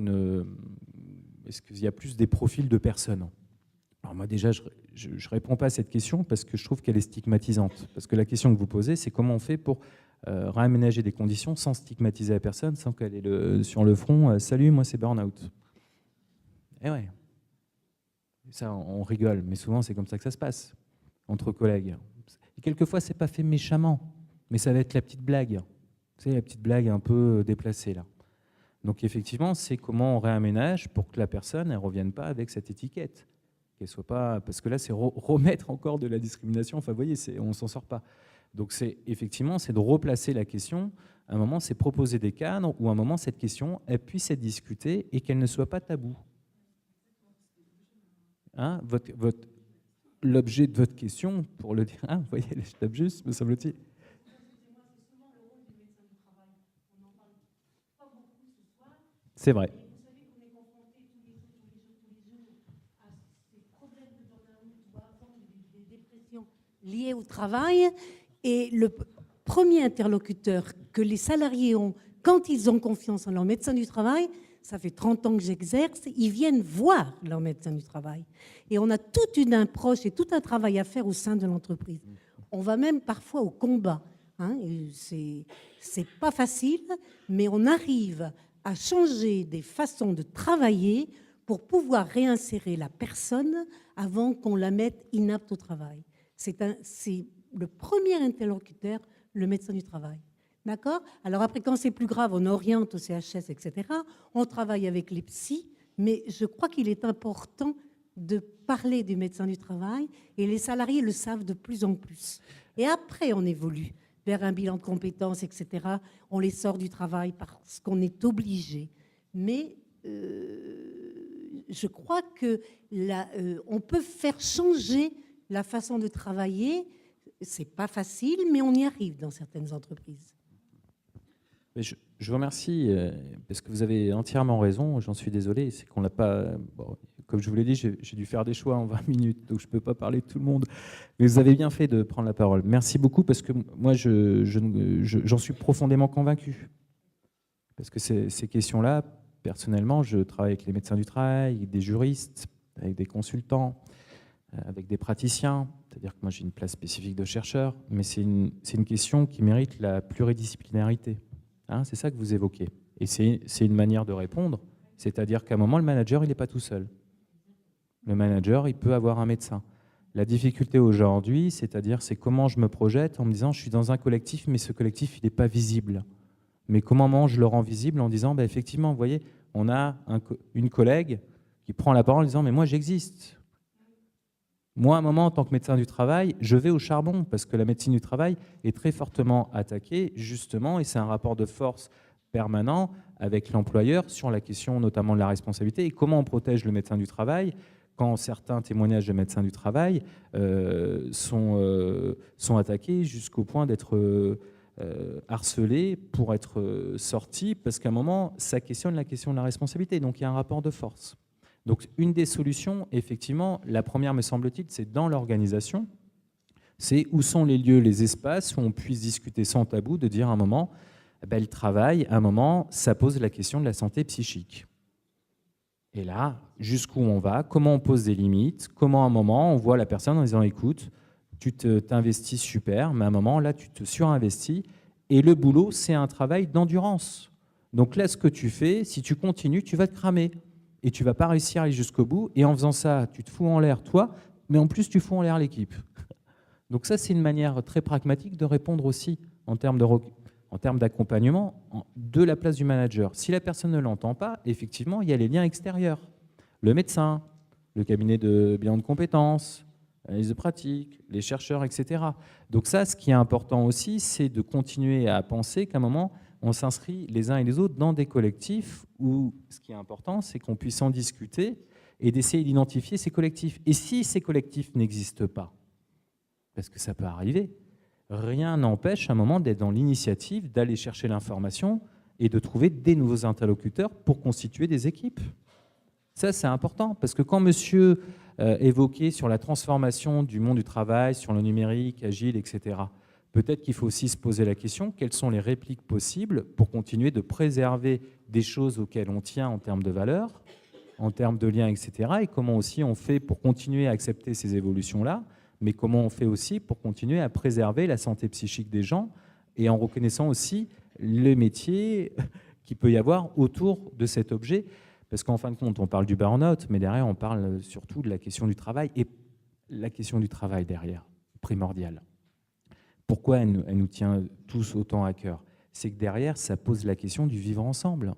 est-ce qu'il y a plus des profils de personnes? Alors moi déjà, je ne réponds pas à cette question parce que je trouve qu'elle est stigmatisante. Parce que la question que vous posez, c'est comment on fait pour réaménager des conditions sans stigmatiser la personne, sans qu'elle ait sur le front « Salut, moi c'est burn-out ». Eh ouais. Ça, on rigole, mais souvent c'est comme ça que ça se passe, entre collègues. Et quelquefois, c'est pas fait méchamment, mais ça va être la petite blague. Vous savez, la petite blague un peu déplacée, là. Donc effectivement, c'est comment on réaménage pour que la personne ne revienne pas avec cette étiquette. Qu'elle soit pas... Parce que là, c'est remettre encore de la discrimination. Enfin, vous voyez, on ne s'en sort pas. Donc effectivement, c'est de replacer la question. À un moment, c'est proposer des cadres où à un moment, cette question, elle puisse être discutée et qu'elle ne soit pas taboue. Hein, l'objet de votre question, pour le dire, hein, vous voyez, je tape juste, me semble-t-il. C'est vrai. Liées au travail, et le premier interlocuteur que les salariés ont quand ils ont confiance en leur médecin du travail, ça fait 30 ans que j'exerce, ils viennent voir leur médecin du travail. Et on a toute une approche et tout un travail à faire au sein de l'entreprise. On va même parfois au combat. Hein, c'est pas facile, mais on arrive à changer des façons de travailler pour pouvoir réinsérer la personne avant qu'on la mette inapte au travail. C'est le premier interlocuteur, le médecin du travail. D'accord ? Alors après, quand c'est plus grave, on oriente au CHS, etc. On travaille avec les psys, mais je crois qu'il est important de parler du médecin du travail, et les salariés le savent de plus en plus. Et après, on évolue vers un bilan de compétences, etc. On les sort du travail parce qu'on est obligé. Mais je crois qu'on peut faire changer la façon de travailler. C'est pas facile, mais on y arrive dans certaines entreprises. Je vous remercie, parce que vous avez entièrement raison, j'en suis désolé, c'est qu'on n'a pas... Bon, comme je vous l'ai dit, j'ai dû faire des choix en 20 minutes, donc je ne peux pas parler de tout le monde. Mais vous avez bien fait de prendre la parole. Merci beaucoup, parce que moi, j'en suis profondément convaincu. Parce que ces questions-là, personnellement, je travaille avec les médecins du travail, avec des juristes, avec des consultants, avec des praticiens. C'est-à-dire que moi, j'ai une place spécifique de chercheur, mais c'est une question qui mérite la pluridisciplinarité. Hein, c'est ça que vous évoquez. Et c'est une manière de répondre, c'est-à-dire qu'à un moment, le manager, il n'est pas tout seul. Le manager, il peut avoir un médecin. La difficulté aujourd'hui, c'est comment je me projette en me disant, je suis dans un collectif, mais ce collectif, il n'est pas visible. Mais comment je le rends visible en disant, bah, effectivement, vous voyez, on a une collègue qui prend la parole en disant, mais moi, j'existe. Moi, à un moment, en tant que médecin du travail, je vais au charbon parce que la médecine du travail est très fortement attaquée, justement, et c'est un rapport de force permanent avec l'employeur sur la question notamment de la responsabilité et comment on protège le médecin du travail quand certains témoignages de médecins du travail sont attaqués jusqu'au point d'être harcelés pour être sortis parce qu'à un moment, ça questionne la question de la responsabilité. Donc, il y a un rapport de force. Donc, une des solutions, effectivement, la première, me semble-t-il, c'est dans l'organisation. C'est où sont les lieux, les espaces où on puisse discuter sans tabou, de dire à un moment, le travail, à un moment, ça pose la question de la santé psychique. Et là, jusqu'où on va, comment on pose des limites, comment à un moment, on voit la personne en disant, écoute, tu t'investis super, mais à un moment, là, tu te surinvestis. Et le boulot, c'est un travail d'endurance. Donc là, ce que tu fais, si tu continues, tu vas te cramer. Et tu ne vas pas réussir à aller jusqu'au bout. Et en faisant ça, tu te fous en l'air, toi, mais en plus, tu fous en l'air l'équipe. Donc ça, c'est une manière très pragmatique de répondre aussi en termes d'accompagnement de la place du manager. Si la personne ne l'entend pas, effectivement, il y a les liens extérieurs. Le médecin, le cabinet de bilan de compétences, l'analyse de pratique, les chercheurs, etc. Donc ça, ce qui est important aussi, c'est de continuer à penser qu'à un moment, on s'inscrit les uns et les autres dans des collectifs où ce qui est important, c'est qu'on puisse en discuter et d'essayer d'identifier ces collectifs. Et si ces collectifs n'existent pas, parce que ça peut arriver, rien n'empêche à un moment d'être dans l'initiative, d'aller chercher l'information et de trouver des nouveaux interlocuteurs pour constituer des équipes. Ça, c'est important, parce que quand monsieur évoquait sur la transformation du monde du travail, sur le numérique, agile, etc., peut-être qu'il faut aussi se poser la question, quelles sont les répliques possibles pour continuer de préserver des choses auxquelles on tient en termes de valeurs, en termes de liens, etc., et comment aussi on fait pour continuer à accepter ces évolutions-là, mais comment on fait aussi pour continuer à préserver la santé psychique des gens, et en reconnaissant aussi les métiers qu'il peut y avoir autour de cet objet. Parce qu'en fin de compte, on parle du burn-out, mais derrière, on parle surtout de la question du travail, et la question du travail derrière, primordiale. Pourquoi elle nous tient tous autant à cœur? C'est que derrière, ça pose la question du vivre ensemble.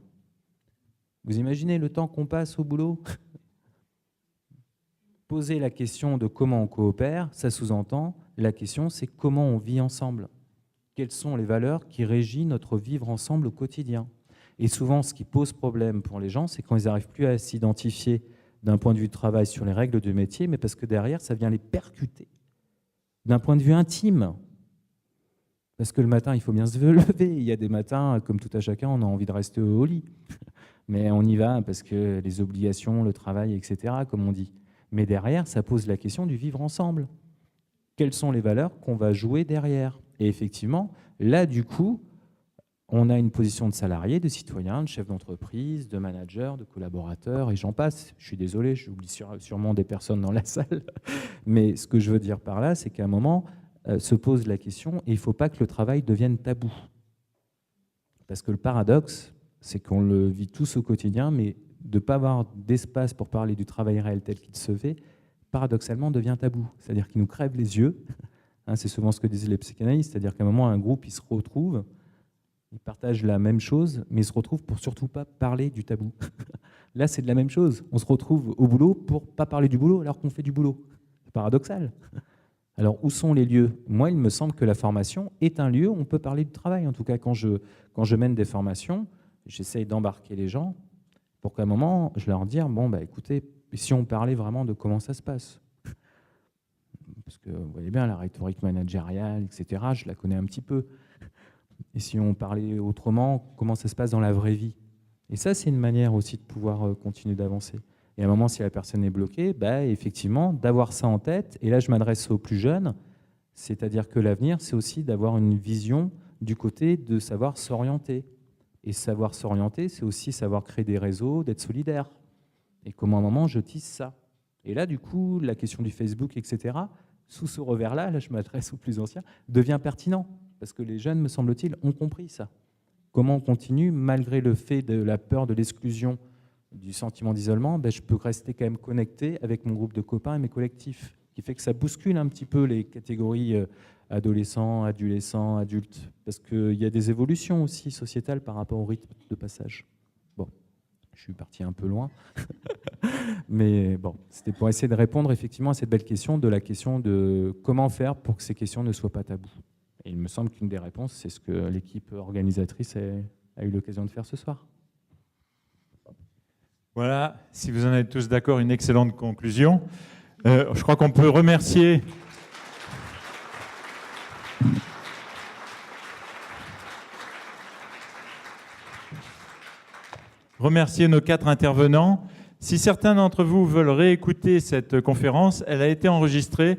Vous imaginez le temps qu'on passe au boulot? Poser la question de comment on coopère, ça sous-entend, la question c'est comment on vit ensemble. Quelles sont les valeurs qui régissent notre vivre ensemble au quotidien? Et souvent, ce qui pose problème pour les gens, c'est quand ils n'arrivent plus à s'identifier d'un point de vue de travail sur les règles du métier, mais parce que derrière, ça vient les percuter d'un point de vue intime. Parce que le matin, il faut bien se lever. Il y a des matins, comme tout à chacun, on a envie de rester au lit. Mais on y va parce que les obligations, le travail, etc., comme on dit. Mais derrière, ça pose la question du vivre ensemble. Quelles sont les valeurs qu'on va jouer derrière? Et effectivement, là, du coup, on a une position de salarié, de citoyen, de chef d'entreprise, de manager, de collaborateur, et j'en passe. Je suis désolé, j'oublie sûrement des personnes dans la salle. Mais ce que je veux dire par là, c'est qu'à un moment, se pose la question, et il ne faut pas que le travail devienne tabou. Parce que le paradoxe, c'est qu'on le vit tous au quotidien, mais de ne pas avoir d'espace pour parler du travail réel tel qu'il se fait, paradoxalement, devient tabou. C'est-à-dire qu'il nous crève les yeux. C'est souvent ce que disaient les psychanalystes, c'est-à-dire qu'à un moment, un groupe, il se retrouve, ils partagent la même chose, mais ils se retrouvent pour surtout pas parler du tabou. Là, c'est de la même chose. On se retrouve au boulot pour pas parler du boulot alors qu'on fait du boulot. C'est paradoxal. Alors, où sont les lieux? Moi, il me semble que la formation est un lieu où on peut parler du travail. En tout cas, quand je mène des formations, j'essaye d'embarquer les gens pour qu'à un moment, je leur dise, bon, bah, écoutez, si on parlait vraiment de comment ça se passe. Parce que vous voyez bien, la rhétorique managériale, etc., je la connais un petit peu. Et si on parlait autrement, comment ça se passe dans la vraie vie? Et ça, c'est une manière aussi de pouvoir continuer d'avancer. Et à un moment, si la personne est bloquée, bah, effectivement, d'avoir ça en tête. Et là, je m'adresse aux plus jeunes, c'est-à-dire que l'avenir, c'est aussi d'avoir une vision du côté de savoir s'orienter. Et savoir s'orienter, c'est aussi savoir créer des réseaux, d'être solidaire. Et comment à un moment, je tisse ça. Et là, du coup, la question du Facebook, etc., sous ce revers-là, là, je m'adresse aux plus anciens, devient pertinent. Parce que les jeunes, me semble-t-il, ont compris ça. Comment on continue, malgré le fait de la peur de l'exclusion, du sentiment d'isolement, ben, je peux rester quand même connecté avec mon groupe de copains et mes collectifs, qui fait que ça bouscule un petit peu les catégories adolescents, adolescents, adultes, parce qu'il y a des évolutions aussi sociétales par rapport au rythme de passage. Bon, je suis parti un peu loin, mais bon, c'était pour essayer de répondre effectivement à cette belle question, de la question de comment faire pour que ces questions ne soient pas tabous. Et il me semble qu'une des réponses, c'est ce que l'équipe organisatrice a eu l'occasion de faire ce soir. Voilà, si vous en êtes tous d'accord, une excellente conclusion. Je crois qu'on peut remercier nos 4 intervenants. Si certains d'entre vous veulent réécouter cette conférence, elle a été enregistrée